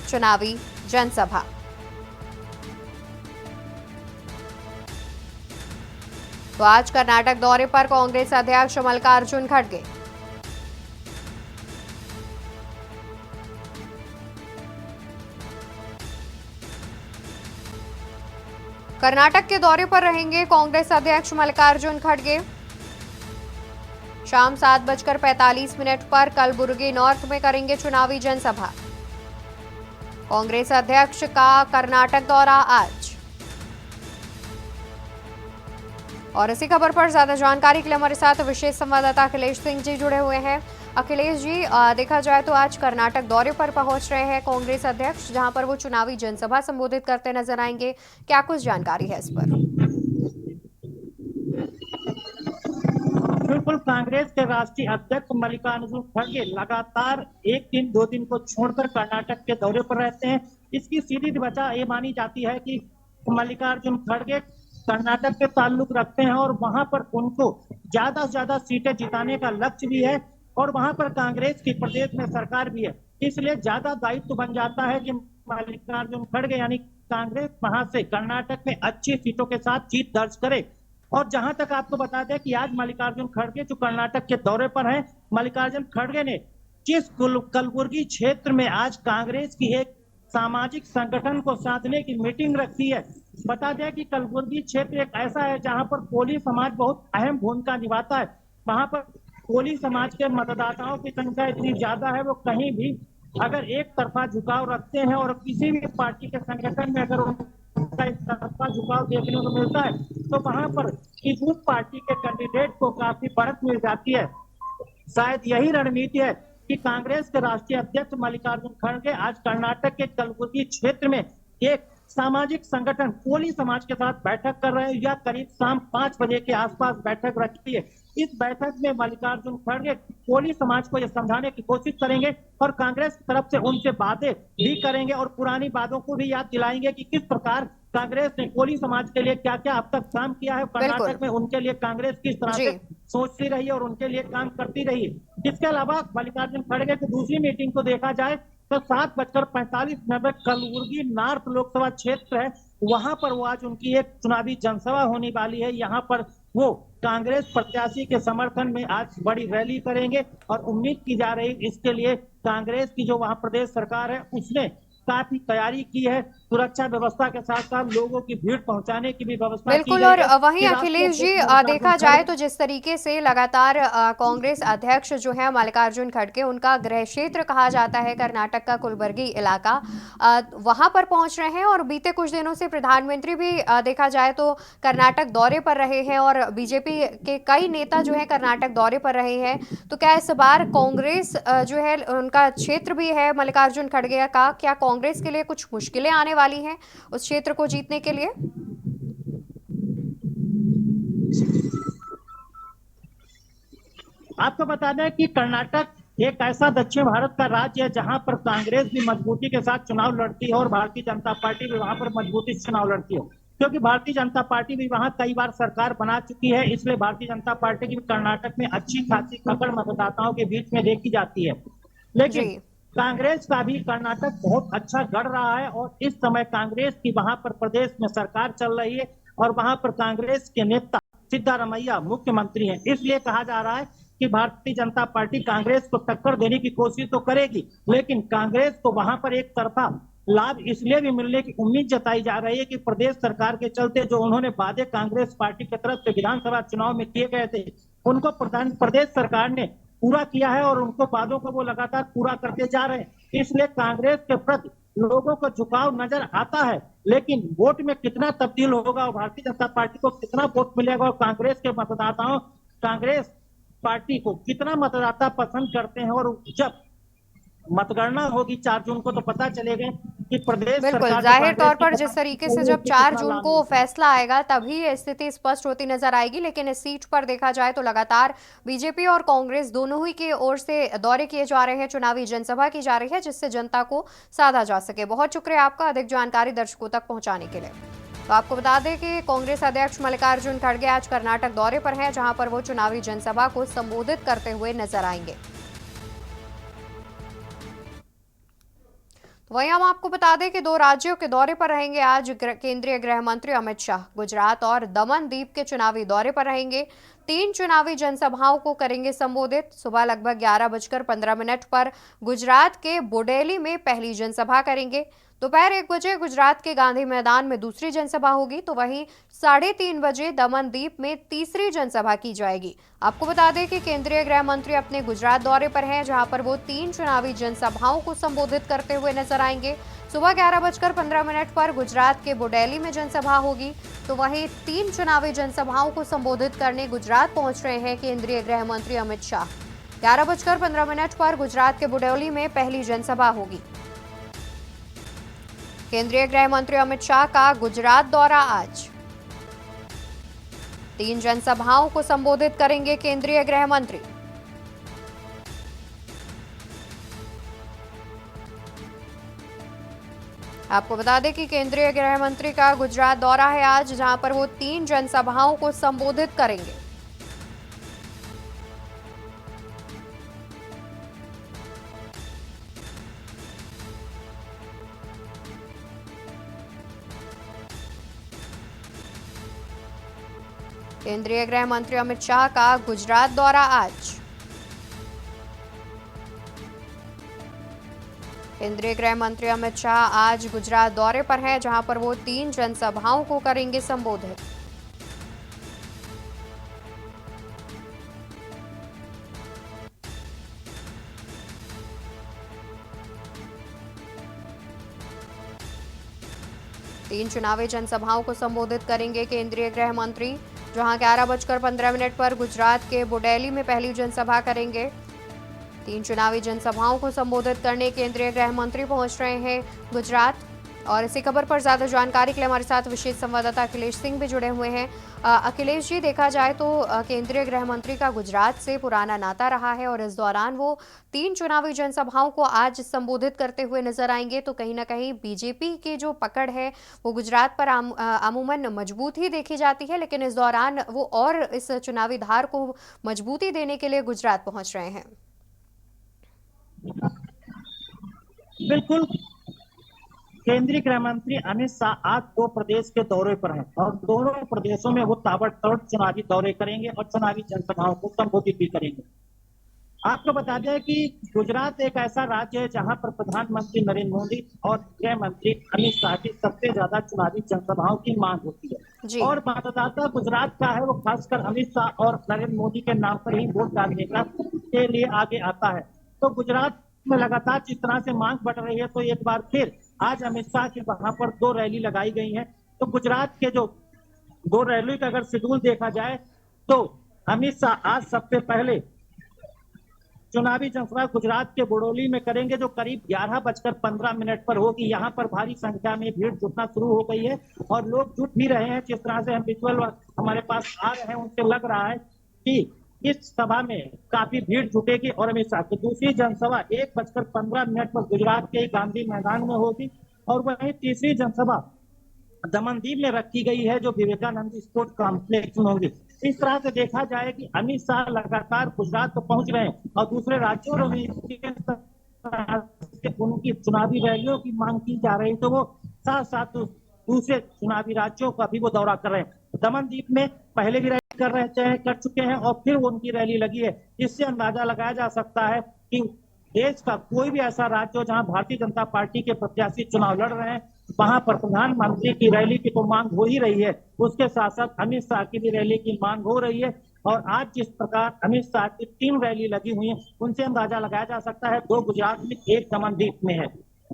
चुनावी जनसभा। तो आज कर्नाटक दौरे पर कांग्रेस अध्यक्ष मल्लिकार्जुन खड़गे। कर्नाटक के दौरे पर रहेंगे कांग्रेस अध्यक्ष मल्लिकार्जुन खड़गे। शाम 7:45 पर कलबुर्गी नॉर्थ में करेंगे चुनावी जनसभा। कांग्रेस अध्यक्ष का कर्नाटक दौरा आज। और इसी खबर पर ज्यादा जानकारी के लिए हमारे साथ विशेष संवाददाता अखिलेश सिंह जी जुड़े हुए हैं। अखिलेश जी, देखा जाए तो आज कर्नाटक दौरे पर पहुंच रहे हैं कांग्रेस अध्यक्ष, जहां पर वो चुनावी जनसभा संबोधित करते नजर आएंगे। क्या कुछ जानकारी है इस पर? बिल्कुल, कांग्रेस के राष्ट्रीय अध्यक्ष मल्लिकार्जुन खड़गे लगातार 1 दिन 2 दिन को छोड़कर कर्नाटक के दौरे पर रहते हैं। इसकी सीधी वजह ये मानी जाती है कि मल्लिकार्जुन खड़गे कर्नाटक के ताल्लुक रखते हैं और वहां पर उनको ज्यादा से ज्यादा सीटें जिताने का लक्ष्य भी है और वहां पर कांग्रेस की प्रदेश में सरकार भी है। इसलिए ज्यादा दायित्व बन जाता है कि मल्लिकार्जुन खड़गे यानी कांग्रेस वहां से कर्नाटक में अच्छी सीटों के साथ जीत दर्ज करे। और जहां तक आपको बता दें कि आज मल्लिकार्जुन खड़गे जो कर्नाटक के दौरे पर हैं, मल्लिकार्जुन खड़गे ने जिस कलबुर्गी क्षेत्र में आज कांग्रेस की एक सामाजिक संगठन को साधने की मीटिंग रखी है। बता दें कि कलबुर्गी क्षेत्र एक ऐसा है जहां पर कोली समाज बहुत अहम भूमिका निभाता है। वहां पर कोली समाज के मतदाताओं की संख्या इतनी ज्यादा है, वो कहीं भी अगर एक तरफा झुकाव रखते हैं और किसी भी पार्टी के संगठन में अगर उनका एक तरफा झुकाव देखने को मिलता है तो वहां पर कि उस पार्टी के कैंडिडेट को काफी बढ़त मिल जाती है। शायद यही रणनीति है कि कांग्रेस के राष्ट्रीय अध्यक्ष मल्लिकार्जुन खड़गे आज कर्नाटक के कलबुर्गी क्षेत्र में एक सामाजिक संगठन कोली समाज के साथ बैठक कर रहे हैं या करीब शाम 5 बजे के आसपास बैठक रखी है। इस बैठक में मल्लिकार्जुन खड़गे कोली समाज को यह समझाने की कोशिश करेंगे और कांग्रेस की तरफ से उनसे बातें भी करेंगे और पुरानी बातों को भी याद दिलाएंगे कि किस प्रकार कांग्रेस ने कोली समाज के लिए क्या क्या अब तक काम किया है। कर्नाटक में उनके लिए कांग्रेस किस तरह से सोचती रही है और उनके लिए काम करती रही है। इसके अलावा मल्लिकार्जुन खड़गे की दूसरी मीटिंग को देखा जाए तो 7:45 कलबुर्गी नॉर्थ लोकसभा क्षेत्र है, वहां पर वो आज उनकी एक चुनावी जनसभा होने वाली है। यहाँ पर वो कांग्रेस प्रत्याशी के समर्थन में आज बड़ी रैली करेंगे और उम्मीद की जा रही है इसके लिए कांग्रेस की जो वहाँ प्रदेश सरकार है उसने काफी तैयारी की है। सुरक्षा व्यवस्था के साथ साथ लोगों की भीड़ पहुंचाने की भी व्यवस्था बिल्कुल। की और गई है। वहीं अखिलेश जी देखा जाए तो जिस तरीके से लगातार कांग्रेस अध्यक्ष जो है मल्लिकार्जुन खड़गे, उनका गृह क्षेत्र कहा जाता है कर्नाटक का कुलबर्गी इलाका, वहां पर पहुंच रहे हैं और बीते कुछ दिनों से प्रधानमंत्री भी देखा जाए तो कर्नाटक दौरे पर रहे हैं और बीजेपी के कई नेता जो है कर्नाटक दौरे पर रहे हैं। तो क्या इस बार कांग्रेस जो है उनका क्षेत्र भी है मल्लिकार्जुन खड़गे का, क्या कांग्रेस के लिए कुछ मुश्किलें आने वाली हैं उस क्षेत्र को जीतने के लिए? आपको बता दें कि कर्नाटक एक ऐसा दक्षिण भारत का राज्य है जहां पर कांग्रेस भी मजबूती के साथ चुनाव लड़ती है और भारतीय जनता पार्टी भी वहां पर मजबूती से चुनाव लड़ती है, क्योंकि भारतीय जनता पार्टी भी वहां कई बार सरकार बना चुकी है। इसलिए भारतीय जनता पार्टी की कर्नाटक में अच्छी खासी पकड़ मतदाताओं के बीच में देखी जाती है। लेकिन कांग्रेस का भी कर्नाटक बहुत अच्छा गढ़ रहा है और इस समय कांग्रेस की वहां पर प्रदेश में सरकार चल रही है और वहां पर कांग्रेस के नेता सिद्धारमैया मुख्यमंत्री हैं। इसलिए कहा जा रहा है कि भारतीय जनता पार्टी कांग्रेस को टक्कर देने की कोशिश तो करेगी, लेकिन कांग्रेस को वहां पर एक तरफा लाभ इसलिए भी मिलने की उम्मीद जताई जा रही है कि प्रदेश सरकार के चलते जो उन्होंने वादे कांग्रेस पार्टी की तरफ से विधानसभा चुनाव में किए गए थे उनको प्रदेश सरकार ने पूरा किया है और उनको वादों को वो लगातार पूरा करते जा रहे हैं। इसलिए कांग्रेस के प्रति लोगों को झुकाव नजर आता है, लेकिन वोट में कितना तब्दील होगा और भारतीय जनता पार्टी को कितना वोट मिलेगा और कांग्रेस के मतदाताओं कांग्रेस पार्टी को कितना मतदाता पसंद करते हैं और जब मतगणना होगी 4 जून को तो पता चलेगा कि प्रदेश बिल्कुल सरकार जाहिर तौर पर जिस तरीके से जब 4 जून को फैसला आएगा तभी ये स्थिति स्पष्ट होती नजर आएगी। लेकिन इस सीट पर देखा जाए तो लगातार बीजेपी और कांग्रेस दोनों ही की ओर से दौरे किए जा रहे हैं, चुनावी जनसभा की जा रही है जिससे जनता को साधा जा सके। बहुत शुक्रिया आपका अधिक जानकारी दर्शकों तक पहुंचाने के लिए। तो आपको बता दें कि कांग्रेस अध्यक्ष मल्लिकार्जुन खड़गे आज कर्नाटक दौरे पर हैं, जहां पर वो चुनावी जनसभा को संबोधित करते हुए नजर आएंगे। तो वहीं हम आपको बता दें कि 2 राज्यों के दौरे पर रहेंगे आज केंद्रीय गृह मंत्री अमित शाह। गुजरात और दमन दीव के चुनावी दौरे पर रहेंगे। 3 चुनावी जनसभाओं को करेंगे संबोधित। सुबह लगभग 11:15 पर गुजरात के बोडेली में पहली जनसभा करेंगे। दोपहर 1 बजे गुजरात के गांधी मैदान में दूसरी जनसभा होगी, तो वहीं 3:30 बजे दमन दीव में तीसरी जनसभा की जाएगी। आपको बता दें कि केंद्रीय गृह मंत्री अपने गुजरात दौरे पर हैं, जहां पर वो 3 चुनावी जनसभाओं को संबोधित करते हुए नजर आएंगे। सुबह 11:15 पर गुजरात के बोडेली में जनसभा होगी, तो वहीं 3 चुनावी जनसभाओं को संबोधित करने गुजरात पहुंच रहे हैं केंद्रीय गृह मंत्री अमित शाह। 11:15 पर गुजरात के बोडेली में पहली जनसभा होगी। केंद्रीय गृह मंत्री अमित शाह का गुजरात दौरा आज। 3 जनसभाओं को संबोधित करेंगे केंद्रीय गृह मंत्री। आपको बता दें कि केंद्रीय गृह मंत्री का गुजरात दौरा है आज, जहां पर वो 3 जनसभाओं को संबोधित करेंगे। केंद्रीय गृह मंत्री अमित शाह का गुजरात दौरा आज। केंद्रीय गृह मंत्री अमित शाह आज गुजरात दौरे पर हैं, जहां पर वो 3 जनसभाओं को करेंगे संबोधित। तीन चुनावी जनसभाओं को संबोधित करेंगे केंद्रीय गृह मंत्री। जहां 11:15 पर गुजरात के बोडेली में पहली जनसभा करेंगे। 3 चुनावी जनसभाओं को संबोधित करने केंद्रीय गृह मंत्री पहुंच रहे हैं गुजरात। और इसी खबर पर ज्यादा जानकारी के लिए हमारे साथ विशेष संवाददाता अखिलेश सिंह भी जुड़े हुए हैं। अखिलेश जी, देखा जाए तो केंद्रीय गृह मंत्री का गुजरात से पुराना नाता रहा है और इस दौरान वो 3 चुनावी जनसभाओं को आज संबोधित करते हुए नजर आएंगे, तो कहीं ना कहीं बीजेपी की जो पकड़ है वो गुजरात पर अमूमन मजबूत ही देखी जाती है, लेकिन इस दौरान वो और इस चुनावी धार को मजबूती देने के लिए गुजरात पहुंच रहे हैं। बिल्कुल, केंद्रीय गृह मंत्री अमित शाह आज 2 प्रदेश के दौरे पर हैं और दोनों प्रदेशों में वो ताबड़तोड़ चुनावी दौरे करेंगे और चुनावी जनसभाओं को संबोधित भी करेंगे। आपको बता दें कि गुजरात एक ऐसा राज्य है जहां पर प्रधानमंत्री नरेंद्र मोदी और गृह मंत्री अमित शाह की सबसे ज्यादा चुनावी जनसभाओं की मांग होती है और मतदाता गुजरात का है वो खासकर अमित शाह और नरेंद्र मोदी के नाम पर ही वोट डालने के लिए आगे आता है। तो गुजरात में लगातार जिस तरह से मांग बढ़ रही है, तो एक बार फिर आज अमित शाह के वहां पर 2 रैली लगाई गई हैं। तो गुजरात के जो 2 रैली का अगर शेड्यूल देखा जाए तो अमित शाह आज सबसे पहले चुनावी जनसभा गुजरात के बोडोली में करेंगे, जो करीब 11:15 पर होगी। यहाँ पर भारी संख्या में भीड़ जुटना शुरू हो गई है और लोग जुट भी रहे हैं। जिस तरह से हम विजुअल हमारे पास आ रहे हैं उनसे लग रहा है कि इस सभा में काफी भीड़ जुटेगी और अमित शाह की दूसरी जनसभा 1:15 पर गुजरात के गांधी मैदान में होगी और वहीं तीसरी जनसभा दमनदीप में रखी गई है, जो विवेकानंद स्पोर्ट्स कॉम्प्लेक्स में होगी। इस तरह से देखा जाए कि अमित शाह लगातार गुजरात को पहुंच रहे हैं और दूसरे राज्यों में उनकी चुनावी रैलियों की मांग की जा रही, तो वो साथ साथ दूसरे चुनावी राज्यों का भी वो दौरा कर रहे हैं। दमनदीप में पहले भी रैली कर चुके हैं और फिर उनकी रैली लगी है। इससे अंदाजा लगाया जा सकता है कि देश का कोई भी ऐसा राज्य हो जहां भारतीय जनता पार्टी के प्रत्याशी चुनाव लड़ रहे हैं, वहां पर प्रधानमंत्री की रैली की तो मांग हो ही रही है, उसके साथ साथ अमित शाह की भी रैली की मांग हो रही है। और आज जिस प्रकार अमित शाह की 3 रैली लगी हुई है, उनसे अंदाजा लगाया जा सकता है 2 गुजरात में 1 दमनदीप में है।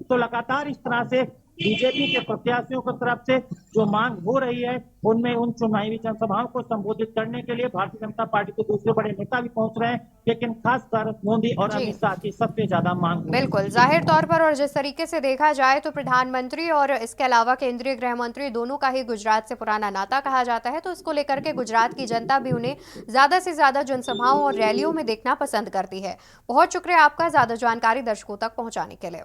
तो लगातार इस तरह से बीजेपी के प्रत्याशियों की तरफ से जो मांग हो रही है, उनमें उन चुनावी जनसभाओं को संबोधित करने के लिए भारतीय जनता पार्टी के दूसरे बड़े नेता भी पहुंच रहे हैं, लेकिन खासकर मोदी और अमित शाह की सबसे ज्यादा मांग। बिल्कुल, जाहिर तौर पर और जिस तरीके से देखा जाए तो प्रधानमंत्री और इसके अलावा केंद्रीय गृह मंत्री दोनों का ही गुजरात से पुराना नाता कहा जाता है, तो इसको लेकर के गुजरात की जनता भी उन्हें ज्यादा से ज्यादा जनसभाओं और रैलियों में देखना पसंद करती है। बहुत शुक्रिया आपका ज्यादा जानकारी दर्शकों तक पहुंचाने के लिए।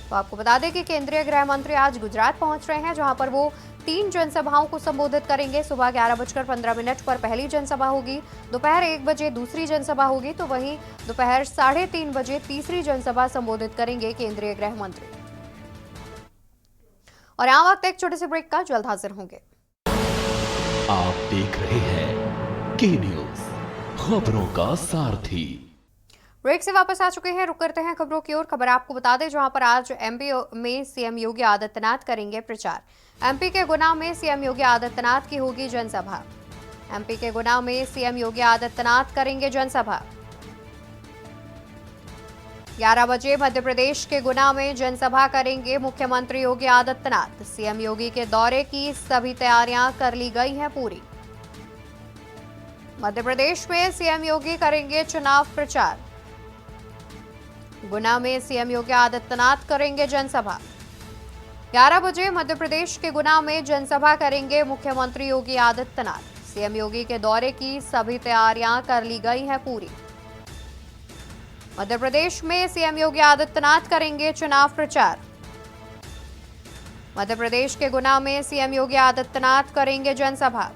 तो आपको बता दें कि केंद्रीय गृह मंत्री आज गुजरात पहुंच रहे हैं, जहां पर वो 3 जनसभाओं को संबोधित करेंगे। सुबह 11:15 पर पहली जनसभा होगी, दोपहर 1 बजे दूसरी जनसभा होगी, तो वहीं दोपहर 3:30 बजे तीसरी जनसभा संबोधित करेंगे केंद्रीय गृह मंत्री। और यहाँ वक्त एक छोटे से ब्रेक का, जल्द हाजिर होंगे। आप देख रहे हैं के न्यूज, खबरों का सारथी। ब्रेक से वापस आ चुके हैं, रुक करते हैं खबरों की ओर। खबर आपको बता दें, जहां पर आज एमपी में सीएम योगी आदित्यनाथ करेंगे प्रचार। एमपी के गुना में सीएम योगी आदित्यनाथ की होगी जनसभा। एमपी के गुना में सीएम योगी आदित्यनाथ करेंगे जनसभा। 11 बजे मध्य प्रदेश के गुना में जनसभा करेंगे मुख्यमंत्री योगी आदित्यनाथ। सीएम योगी के दौरे की सभी तैयारियां कर ली गई हैं पूरी। मध्य प्रदेश में सीएम योगी करेंगे चुनाव प्रचार। गुना में सीएम योगी आदित्यनाथ करेंगे जनसभा। 11 बजे मध्य प्रदेश के गुना में जनसभा करेंगे मुख्यमंत्री योगी आदित्यनाथ। सीएम योगी के दौरे की सभी तैयारियां कर ली गई हैं पूरी। मध्य प्रदेश में सीएम योगी आदित्यनाथ करेंगे चुनाव प्रचार। मध्य प्रदेश के गुना में सीएम योगी आदित्यनाथ करेंगे जनसभा।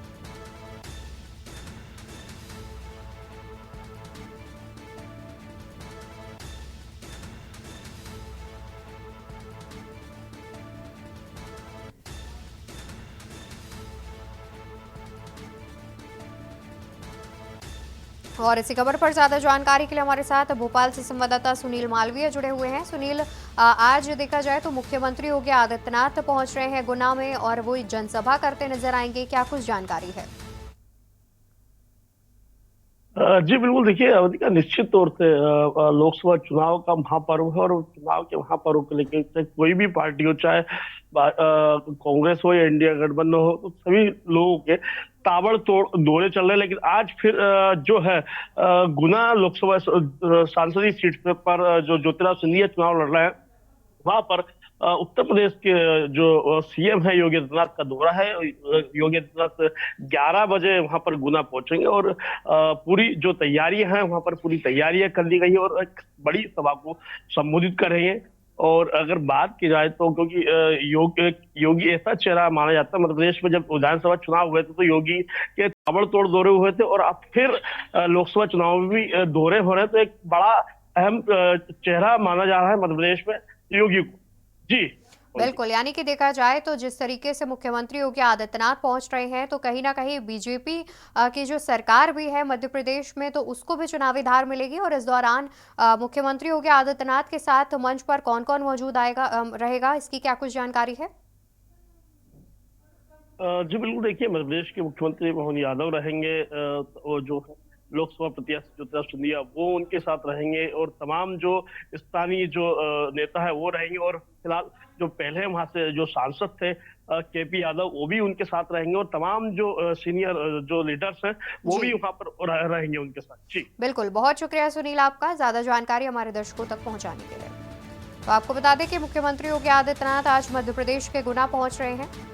और इसी खबर पर ज्यादा जानकारी के लिए हमारे साथ भोपाल से संवाददाता सुनील मालवीय जुड़े हुए हैं। सुनील, आज देखा जाए तो मुख्यमंत्री योगी आदित्यनाथ पहुंच रहे हैं गुना में और वो जनसभा करते नजर आएंगे, क्या कुछ जानकारी है? जी बिल्कुल, देखिए अवधि का निश्चित तौर से लोकसभा चुनाव का महापर्व है, और चुनाव के महापर्व को लेकर चाहे कोई भी पार्टी हो, चाहे कांग्रेस हो या इंडिया गठबंधन हो, तो सभी लोगों के ताबड़तोड़ दौरे चल रहे हैं। लेकिन आज फिर जो है गुना लोकसभा सांसदीय सीट पर जो ज्योतिरादित्य सिंधिया चुनाव लड़ रहे हैं, वहां पर उत्तर प्रदेश के जो सीएम है योगी आदित्यनाथ का दौरा है। योगी आदित्यनाथ 11 बजे वहां पर गुना पहुंचेंगे, और पूरी जो तैयारियां हैं वहां पर पूरी तैयारियां कर ली गई है, और एक बड़ी सभा को संबोधित करेंगे। और अगर बात की जाए तो क्योंकि योगी ऐसा चेहरा माना जाता है, मध्य प्रदेश में जब विधानसभा चुनाव हुए थे तो योगी के ताबड़तोड़ दौरे हुए थे, और अब फिर लोकसभा चुनाव में भी दौरे हो रहे हैं, तो एक बड़ा अहम चेहरा माना जा रहा है मध्य प्रदेश में योगी को। जी बिल्कुल, यानी कि देखा जाए तो जिस तरीके से मुख्यमंत्री योगी आदित्यनाथ पहुंच रहे हैं, तो कहीं ना कहीं बीजेपी की जो सरकार भी है मध्य प्रदेश में, तो उसको भी चुनावी धार मिलेगी। और इस दौरान मुख्यमंत्री योगी आदित्यनाथ के साथ मंच पर कौन कौन मौजूद रहेगा, इसकी क्या कुछ जानकारी है? जी बिल्कुल, देखिए मध्य प्रदेश के मुख्यमंत्री मोहन यादव रहेंगे, और जो लोकसभा प्रत्याशी ज्योतिरादित्य सिंधिया वो उनके साथ रहेंगे, और तमाम जो स्थानीय जो नेता है वो रहेंगे। और फिलहाल जो पहले वहां से जो सांसद थे केपी यादव, वो भी उनके साथ रहेंगे, और तमाम जो सीनियर जो लीडर्स हैं वो भी वहां पर रहेंगे उनके साथ। जी बिल्कुल, बहुत शुक्रिया सुनील आपका ज्यादा जानकारी हमारे दर्शकों तक पहुंचाने के लिए। तो आपको बता दें कि मुख्यमंत्री योगी आदित्यनाथ आज मध्य प्रदेश के गुना पहुंच रहे हैं।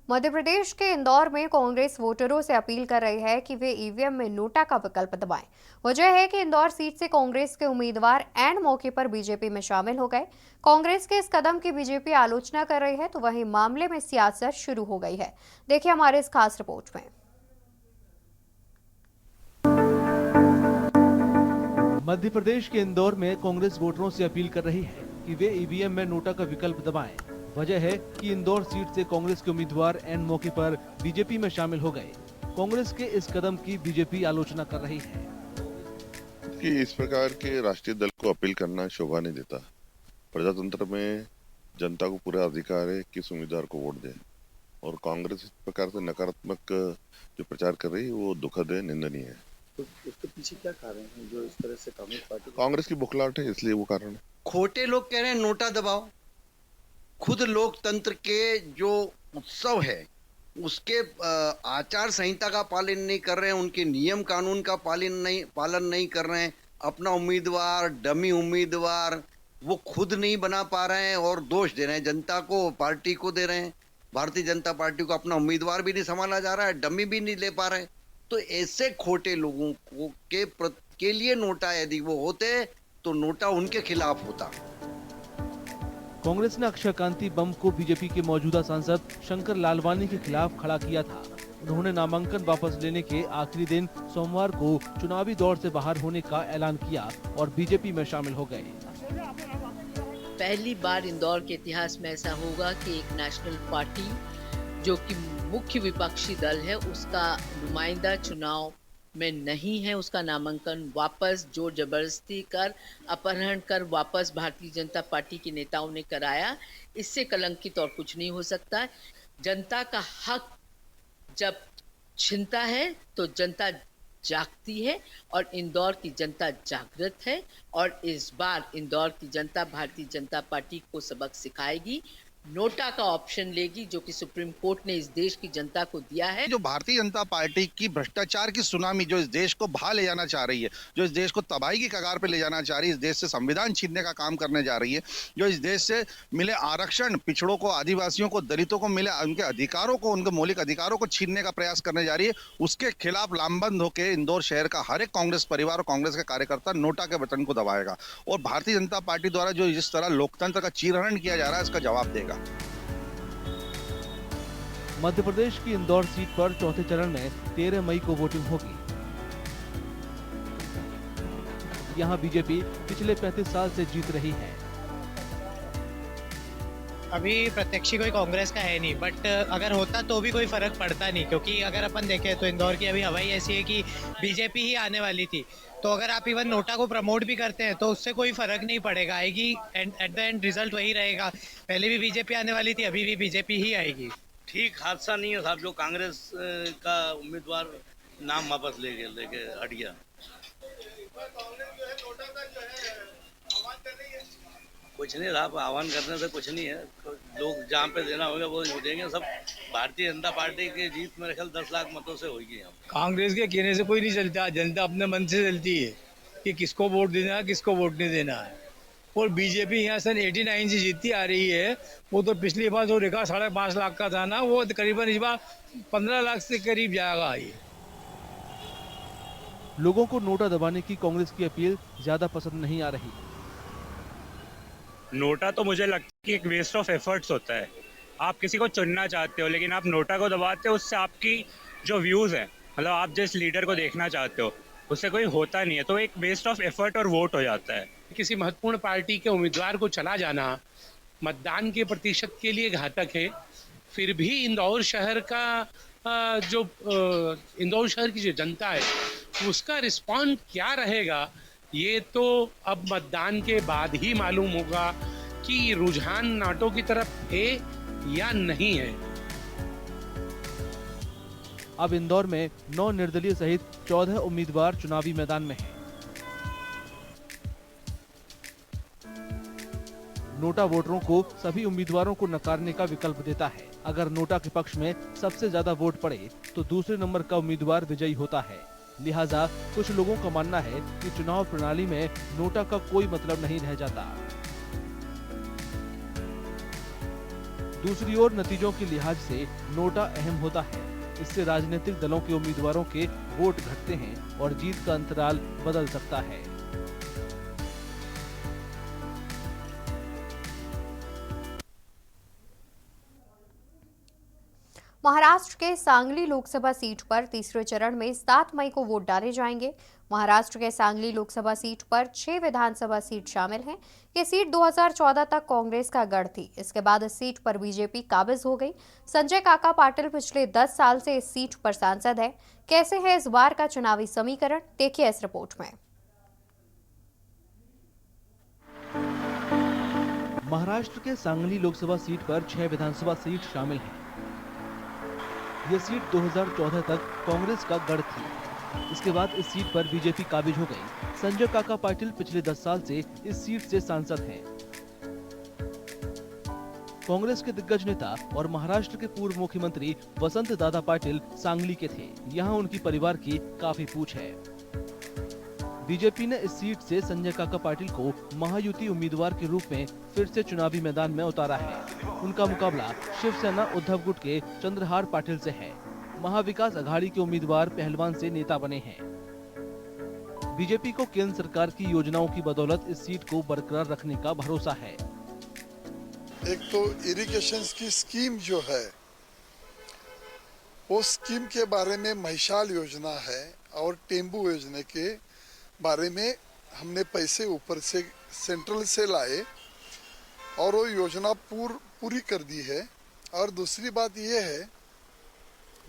मध्य प्रदेश के इंदौर में कांग्रेस वोटरों से अपील कर रही है कि वे ईवीएम में नोटा का विकल्प दबाएं। वजह है कि इंदौर सीट से कांग्रेस के उम्मीदवार ऐन मौके पर बीजेपी में शामिल हो गए। कांग्रेस के इस कदम की बीजेपी आलोचना कर रही है, तो वहीं मामले में सियासत शुरू हो गई है। देखिए हमारे इस खास रिपोर्ट में। मध्य प्रदेश के इंदौर में कांग्रेस वोटरों से अपील कर रही है कि वे ईवीएम में नोटा का विकल्प दबाएं। वजह है कि इंदौर सीट से कांग्रेस के उम्मीदवार एन मौके पर बीजेपी में शामिल हो गए। कांग्रेस के इस कदम की बीजेपी आलोचना कर रही है कि इस प्रकार के राष्ट्रीय दल को अपील करना शोभा नहीं देता। प्रजातंत्र में जनता को पूरा अधिकार है किस उम्मीदवार को वोट दे, और कांग्रेस इस प्रकार से नकारात्मक जो प्रचार कर रही है वो दुखद है, निंदनीय है। तो उसके पीछे क्या कारण है जो इस तरह से कांग्रेस की बुखलाहट है, इसलिए वो कारण है। खोटे लोग कह रहे हैं नोटा दबाओ, खुद लोकतंत्र के जो उत्सव है उसके आचार संहिता का पालन नहीं कर रहे हैं, उनके नियम कानून का पालन नहीं कर रहे हैं। अपना उम्मीदवार, डमी उम्मीदवार वो खुद नहीं बना पा रहे हैं और दोष दे रहे हैं जनता को, पार्टी को दे रहे हैं। भारतीय जनता पार्टी को अपना उम्मीदवार भी नहीं संभाला जा रहा है, डमी भी नहीं ले पा रहे। तो ऐसे खोटे लोगों को के लिए नोटा यदि वो होते तो नोटा उनके खिलाफ होता। कांग्रेस ने अक्षय कांति बम को बीजेपी के मौजूदा सांसद शंकर लालवानी के खिलाफ खड़ा किया था। उन्होंने नामांकन वापस लेने के आखिरी दिन सोमवार को चुनावी दौर से बाहर होने का ऐलान किया और बीजेपी में शामिल हो गए। पहली बार इंदौर के इतिहास में ऐसा होगा कि एक नेशनल पार्टी जो कि मुख्य विपक्षी दल है उसका नुमाइंदा चुनाव में नहीं है, उसका नामांकन वापस जोर जबरदस्ती कर अपहरण कर वापस भारतीय जनता पार्टी के नेताओं ने कराया। इससे कलंकित और कुछ नहीं हो सकता। जनता का हक जब छिनता है तो जनता जागती है और इंदौर की जनता जागृत है, और इस बार इंदौर की जनता भारतीय जनता पार्टी को सबक सिखाएगी, नोटा का ऑप्शन लेगी जो कि सुप्रीम कोर्ट ने इस देश की जनता को दिया है। जो भारतीय जनता पार्टी की भ्रष्टाचार की सुनामी जो इस देश को बहा ले जाना चाह रही है, जो इस देश को तबाही की कगार पे ले जाना चाह रही है, इस देश से संविधान छीनने का काम करने जा रही है, जो इस देश से मिले आरक्षण पिछड़ों को, आदिवासियों को, दलितों को मिले उनके अधिकारों को, उनके मौलिक अधिकारों को छीनने का प्रयास करने जा रही है, उसके खिलाफ लामबंद होकर इंदौर शहर का हर एक कांग्रेस परिवार और कांग्रेस के कार्यकर्ता नोटा के बटन को दबाएगा और भारतीय जनता पार्टी द्वारा जो जिस तरह लोकतंत्र का चीरहरण किया जा रहा है इसका जवाब देगा। मध्य प्रदेश की इंदौर सीट पर चौथे चरण में 13 मई को वोटिंग होगी। यहां बीजेपी पिछले 35 साल से जीत रही है। अभी प्रत्याशी कोई कांग्रेस का है नहीं, बट अगर होता तो भी कोई फर्क पड़ता नहीं, क्योंकि अगर अपन देखें तो इंदौर की अभी हवाई ऐसी है कि बीजेपी ही आने वाली थी। तो अगर आप इवन नोटा को प्रमोट भी करते हैं तो उससे कोई फर्क नहीं पड़ेगा, आएगी एट द एंड रिजल्ट वही रहेगा। पहले भी बीजेपी आने वाली थी, अभी भी बीजेपी ही आएगी। ठीक हादसा नहीं है साहब, जो कांग्रेस का उम्मीदवार नाम वापस लेके हट गया। कुछ नहीं साहब, आह्वान करने से कुछ नहीं है, लोग जहाँ पे देना होगा वो देंगे। सब भारतीय जनता पार्टी की जीत मेरे ख्याल 10 लाख मतों से होगी। कांग्रेस के कहने से कोई नहीं चलता, जनता अपने मन से चलती है कि किसको वोट देना है, किसको वोट नहीं देना है। और बीजेपी यहाँ सन 89 से जीतती आ रही है। वो तो पिछली बार जो रेखा 5.5 लाख का था ना, वो करीबन इस बार 15 लाख से करीब जाएगा। ये लोगों को नोटा दबाने की कांग्रेस की अपील ज्यादा पसंद नहीं आ रही। नोटा तो मुझे लगता है कि एक वेस्ट ऑफ एफर्ट्स होता है। आप किसी को चुनना चाहते हो लेकिन आप नोटा को दबाते हो, उससे आपकी जो व्यूज़ हैं, मतलब आप जिस लीडर को देखना चाहते हो उससे कोई होता नहीं है, तो एक वेस्ट ऑफ एफर्ट और वोट हो जाता है। किसी महत्वपूर्ण पार्टी के उम्मीदवार को चला जाना मतदान के प्रतिशत के लिए घातक है। फिर भी इंदौर शहर का इंदौर शहर की जो जनता है उसका रिस्पॉन्स क्या रहेगा, ये तो अब मतदान के बाद ही मालूम होगा कि रुझान नोटों की तरफ है या नहीं है। अब इंदौर में 9 निर्दलीय सहित 14 उम्मीदवार चुनावी मैदान में हैं। नोटा वोटरों को सभी उम्मीदवारों को नकारने का विकल्प देता है। अगर नोटा के पक्ष में सबसे ज्यादा वोट पड़े तो दूसरे नंबर का उम्मीदवार विजयी होता है। लिहाजा कुछ लोगों का मानना है कि चुनाव प्रणाली में नोटा का कोई मतलब नहीं रह जाता। दूसरी ओर नतीजों के लिहाज से नोटा अहम होता है। इससे राजनीतिक दलों के उम्मीदवारों के वोट घटते हैं और जीत का अंतराल बदल सकता है। महाराष्ट्र के सांगली लोकसभा सीट पर तीसरे चरण में 7 मई को वोट डाले जाएंगे। महाराष्ट्र के सांगली लोकसभा सीट पर 6 विधानसभा सीट शामिल हैं। ये सीट 2014 तक कांग्रेस का गढ़ थी। इसके बाद इस सीट पर बीजेपी काबिज हो गई। संजय काका पाटिल पिछले 10 साल से इस सीट पर सांसद है। कैसे है इस बार का चुनावी समीकरण, देखिए इस रिपोर्ट में। महाराष्ट्र के सांगली लोकसभा सीट पर 6 विधानसभा सीट शामिल हैं। ये सीट 2014 तक कांग्रेस का गढ़ थी। इसके बाद इस सीट पर बीजेपी काबिज हो गई। संजय काका पाटिल पिछले 10 साल से इस सीट से सांसद हैं। कांग्रेस के दिग्गज नेता और महाराष्ट्र के पूर्व मुख्यमंत्री वसंत दादा पाटिल सांगली के थे। यहाँ उनकी परिवार की काफी पूछ है। बीजेपी ने इस सीट से संजय काका पाटिल को महायुति उम्मीदवार के रूप में फिर से चुनावी मैदान में उतारा है। उनका मुकाबला शिवसेना उद्धव गुट के चंद्रहार पाटिल से है। महाविकास अघाड़ी के उम्मीदवार पहलवान से नेता बने हैं। बीजेपी को केंद्र सरकार की योजनाओं की बदौलत इस सीट को बरकरार रखने का भरोसा है। एक तो इरिगेशन की स्कीम जो है, वो स्कीम के बारे में महिशाल योजना है और टेम्बू योजना के बारे में हमने पैसे ऊपर से सेंट्रल से लाए और वो योजना पूरी कर दी है। और दूसरी बात ये है,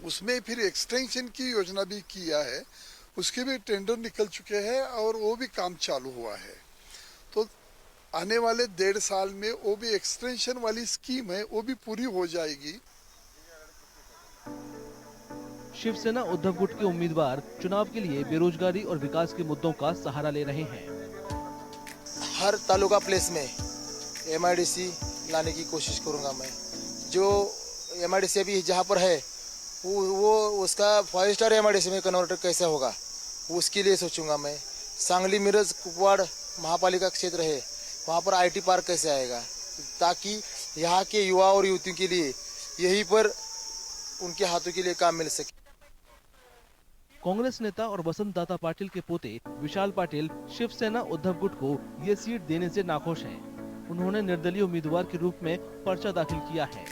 उसमें फिर एक्सटेंशन की योजना भी किया है, उसके भी टेंडर निकल चुके हैं और वो भी काम चालू हुआ है। तो आने वाले 1.5 साल में वो भी एक्सटेंशन वाली स्कीम है, वो भी पूरी हो जाएगी। शिवसेना उद्धव गुट के उम्मीदवार चुनाव के लिए बेरोजगारी और विकास के मुद्दों का सहारा ले रहे हैं। हर तालुका प्लेस में MIDC लाने की कोशिश करूंगा मैं। जो MIDC अभी जहाँ पर है वो उसका 5 स्टार MIDC में कन्वर्टर कैसे होगा, उसके लिए सोचूंगा मैं। सांगली मिरज कुपवाड़ महापालिका क्षेत्र है, वहाँ पर IT पार्क कैसे आएगा, ताकि यहाँ के युवा और युवतियों के लिए यहीं पर उनके हाथों के लिए काम मिल सके। कांग्रेस नेता और वसंत दादा पाटिल के पोते विशाल पाटिल शिवसेना उद्धव गुट को ये सीट देने से नाखुश हैं। उन्होंने निर्दलीय उम्मीदवार के रूप में पर्चा दाखिल किया है।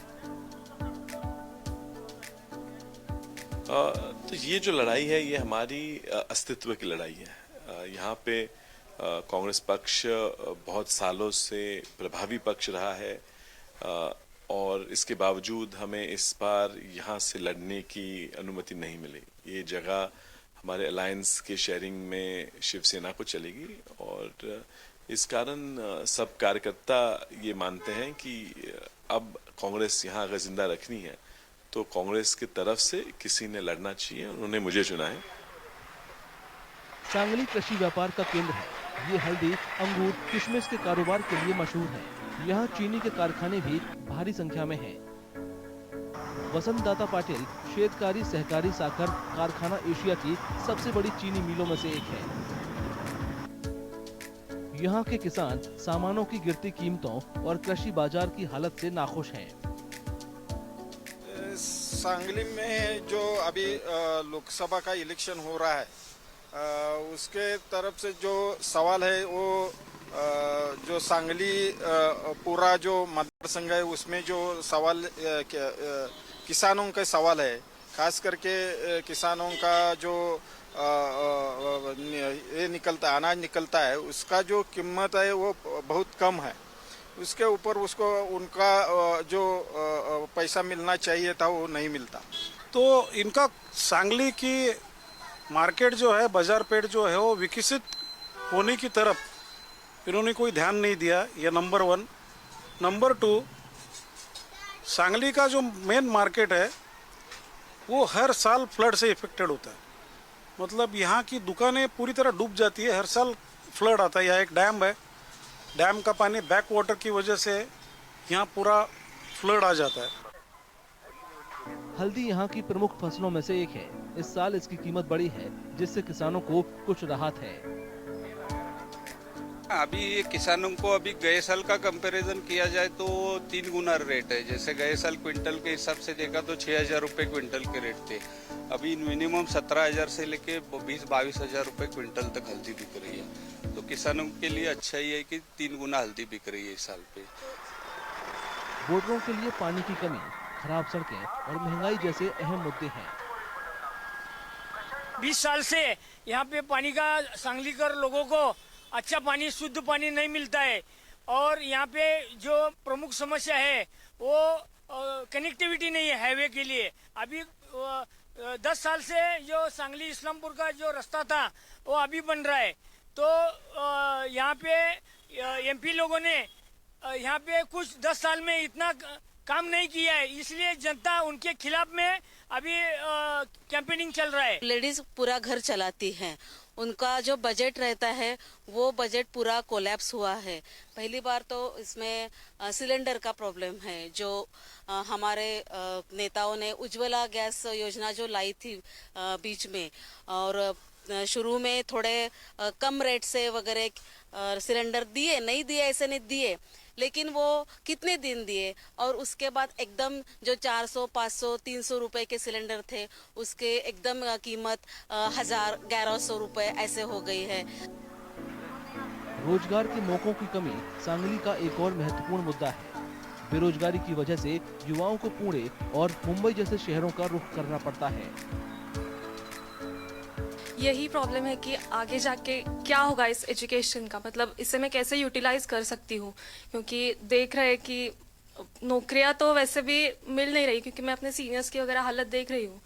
तो ये जो लड़ाई है ये हमारी अस्तित्व की लड़ाई है। यहाँ पे कांग्रेस पक्ष बहुत सालों से प्रभावी पक्ष रहा है। और इसके बावजूद हमें इस बार यहाँ से लड़ने की अनुमति नहीं मिली। ये जगह हमारे अलायंस के शेयरिंग में शिवसेना को चलेगी और इस कारण सब कार्यकर्ता ये मानते हैं कि अब कांग्रेस यहाँ अगर जिंदा रखनी है तो कांग्रेस की तरफ से किसी ने लड़ना चाहिए। उन्होंने मुझे चुना है। सांगली कृषि व्यापार का केंद्र है। ये हल्दी, अंगूर, किशमिश के कारोबार के लिए मशहूर है। यहाँ चीनी के कारखाने भी भारी संख्या में हैं। वसंत दाता पाटिल शेतकारी सहकारी साखर कारखाना एशिया की सबसे बड़ी चीनी मिलों में से एक है। यहाँ के किसान सामानों की गिरती कीमतों और कृषि बाजार की हालत से नाखुश हैं। सांगली में जो अभी लोकसभा का इलेक्शन हो रहा है, उसके तरफ से जो सवाल है वो जो सांगली पूरा जो मतदार संघ है उसमें जो सवाल किसानों का सवाल है, खास करके किसानों का जो ये निकलता अनाज निकलता है उसका जो कीमत है वो बहुत कम है। उसके ऊपर उसको उनका जो पैसा मिलना चाहिए था वो नहीं मिलता। तो इनका सांगली की मार्केट जो है, बाजार पेट जो है वो विकसित होने की तरफ इन्होंने कोई ध्यान नहीं दिया। ये नंबर 1। नंबर 2, सांगली का जो मेन मार्केट है वो हर साल फ्लड से इफेक्टेड होता है। मतलब यहाँ की दुकानें पूरी तरह डूब जाती है। हर साल फ्लड आता है। यहाँ एक डैम है, डैम का पानी बैक वाटर की वजह से यहाँ पूरा फ्लड आ जाता है। हल्दी यहाँ की प्रमुख फसलों में से एक है। इस साल इसकी कीमत बढ़ी है, जिससे किसानों को कुछ राहत है। अभी ये किसानों को अभी गए साल का कंपैरिजन किया जाए तो 3 गुना रेट है। जैसे गए साल क्विंटल के हिसाब से देखा तो 6,000 रुपये क्विंटल के रेट थे। अभी मिनिमम 17,000 से लेके 20-22,000 रुपये क्विंटल तक हल्दी बिक रही है। तो किसानों के लिए अच्छा ही है कि 3 गुना हल्दी बिक रही है इस साल पे। वोटरों के लिए पानी की कमी, खराब सड़कें और महंगाई जैसे अहम मुद्दे हैं। 20 साल से यहाँ पे पानी का सांगली कर लोगों को अच्छा पानी, शुद्ध पानी नहीं मिलता है। और यहाँ पे जो प्रमुख समस्या है वो कनेक्टिविटी नहीं है हाईवे के लिए। अभी 10 साल से जो सांगली इस्लामपुर का जो रास्ता था वो अभी बन रहा है। तो यहाँ पे एमपी लोगों ने यहाँ पे कुछ 10 साल में इतना काम नहीं किया है, इसलिए जनता उनके खिलाफ में अभी कैंपेनिंग चल रहा है। लेडीज पूरा घर चलाती हैं, उनका जो बजट रहता है वो बजट पूरा कोलैप्स हुआ है। पहली बार तो इसमें सिलेंडर का प्रॉब्लम है। जो हमारे नेताओं ने उज्ज्वला गैस योजना जो लाई थी बीच में, और शुरू में थोड़े कम रेट से वगैरह सिलेंडर दिए, नहीं दिए ऐसे नहीं दिए, लेकिन वो कितने दिन दिए। और उसके बाद एकदम जो 400, 500, 300 रुपए के सिलेंडर थे उसके एकदम कीमत 1000, 1100 रुपए ऐसे हो गई है। रोजगार के मौकों की कमी सांगली का एक और महत्वपूर्ण मुद्दा है। बेरोजगारी की वजह से युवाओं को पुणे और मुंबई जैसे शहरों का रुख करना पड़ता है। यही प्रॉब्लम है कि आगे जाके क्या होगा इस एजुकेशन का, मतलब इसे मैं कैसे यूटिलाइज कर सकती हूँ, क्योंकि देख रहे हैं कि नौकरियाँ तो वैसे भी मिल नहीं रही, क्योंकि मैं अपने सीनियर्स की वगैरह हालत देख रही हूँ।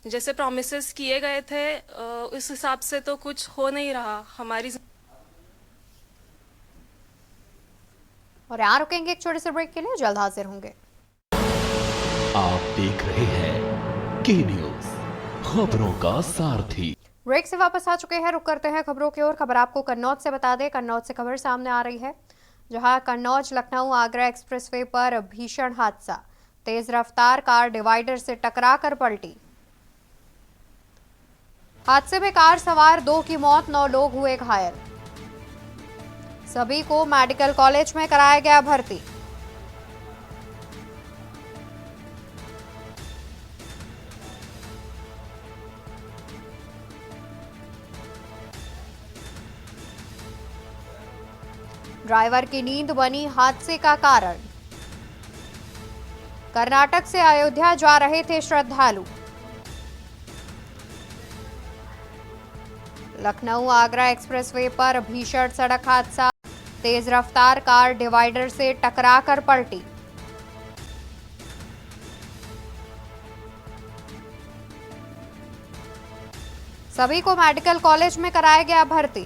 जैसे प्रॉमिसेस किए गए थे उस हिसाब से तो कुछ हो नहीं रहा हमारी। और यहाँ रुकेंगे एक छोटे से ब्रेक के लिए, जल्द हाजिर होंगे। आप देख रहे हैं के न्यूज़, खबरों का सारथी। ब्रेक से वापस आ चुके हैं, रुक करते हैं खबरों की ओर। खबर आपको कन्नौज से बता दें। कन्नौज से खबर सामने आ रही है, जहां कन्नौज लखनऊ आगरा एक्सप्रेसवे पर भीषण हादसा। तेज रफ्तार कार डिवाइडर से टकराकर पलटी। हादसे में कार सवार 2 की मौत, 9 लोग हुए घायल। सभी को मेडिकल कॉलेज में कराया गया भर्ती। ड्राइवर की नींद बनी हादसे का कारण। कर्नाटक से अयोध्या जा रहे थे श्रद्धालु। लखनऊ आगरा एक्सप्रेसवे पर भीषण सड़क हादसा। तेज रफ्तार कार डिवाइडर से टकराकर पलटी। सभी को मेडिकल कॉलेज में कराया गया भर्ती।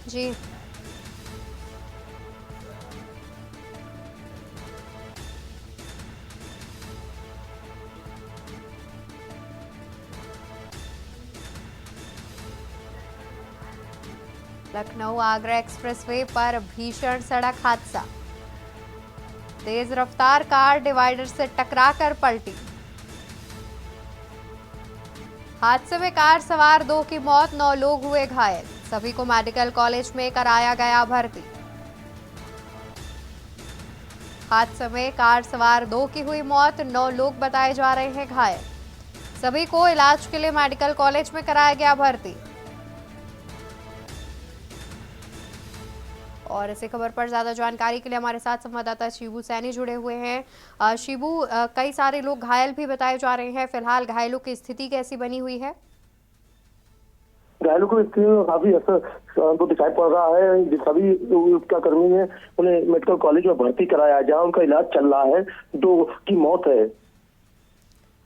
जी लखनऊ आगरा एक्सप्रेसवे पर भीषण सड़क हादसा। तेज रफ्तार कार डिवाइडर से टकराकर पलटी। हादसे में कार सवार 2 की मौत, 9 लोग हुए घायल। सभी को मेडिकल कॉलेज में कराया गया भर्ती। हादसे में कार सवार 2 की हुई मौत, 9 लोग बताए जा रहे हैं घायल। सभी को इलाज के लिए मेडिकल कॉलेज में कराया गया भर्ती। और इसी खबर पर ज्यादा जानकारी के लिए हमारे साथ संवाददाता शिबू सैनी जुड़े हुए हैं। शिबू, कई सारे लोग घायल भी बताए जा रहे हैं, फिलहाल घायलों की स्थिति कैसी बनी हुई है? घायलों को स्थिति में काफी असर तो दिखाई पड़ रहा है। सभी उसका कर्मी ने उन्हें मेडिकल कॉलेज में भर्ती कराया है, जहां उनका इलाज चल रहा है। 2 की मौत है।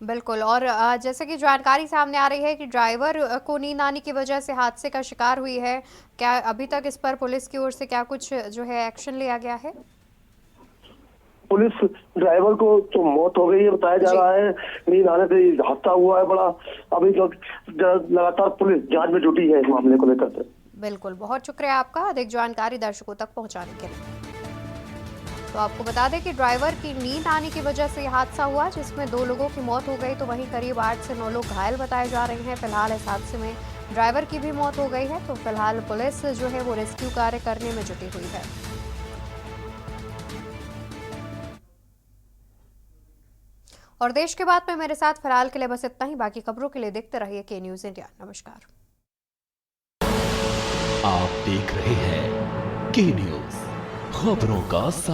बिल्कुल, और जैसे कि जानकारी सामने आ रही है कि ड्राइवर को नींद आने की वजह से हादसे का शिकार हुई है। क्या अभी तक इस पर पुलिस की ओर से क्या कुछ जो है एक्शन लिया गया है? पुलिस ड्राइवर को तो मौत हो गई है बताया जा रहा है। नींद आने से हादसा हुआ है बड़ा। अभी तो लगातार पुलिस जांच में जुटी है इस मामले को लेकर। बिल्कुल, बहुत शुक्रिया आपका अधिक जानकारी दर्शकों तक पहुंचाने के लिए। तो आपको बता दें कि ड्राइवर की नींद आने की वजह से हादसा हुआ, जिसमें 2 लोगों की मौत हो गई, तो वहीं करीब 8 से 9 लोग घायल बताए जा रहे हैं। फिलहाल इस हादसे में ड्राइवर की भी मौत हो गई है, तो फिलहाल पुलिस जो है वो रेस्क्यू कार्य करने में जुटी हुई है। और देश के बाद में मेरे साथ फिलहाल के लिए बस इतना ही। बाकी खबरों के लिए देखते रहिए के न्यूज़ इंडिया। नमस्कार। आप देख रहे हैं के न्यूज़, खबरों का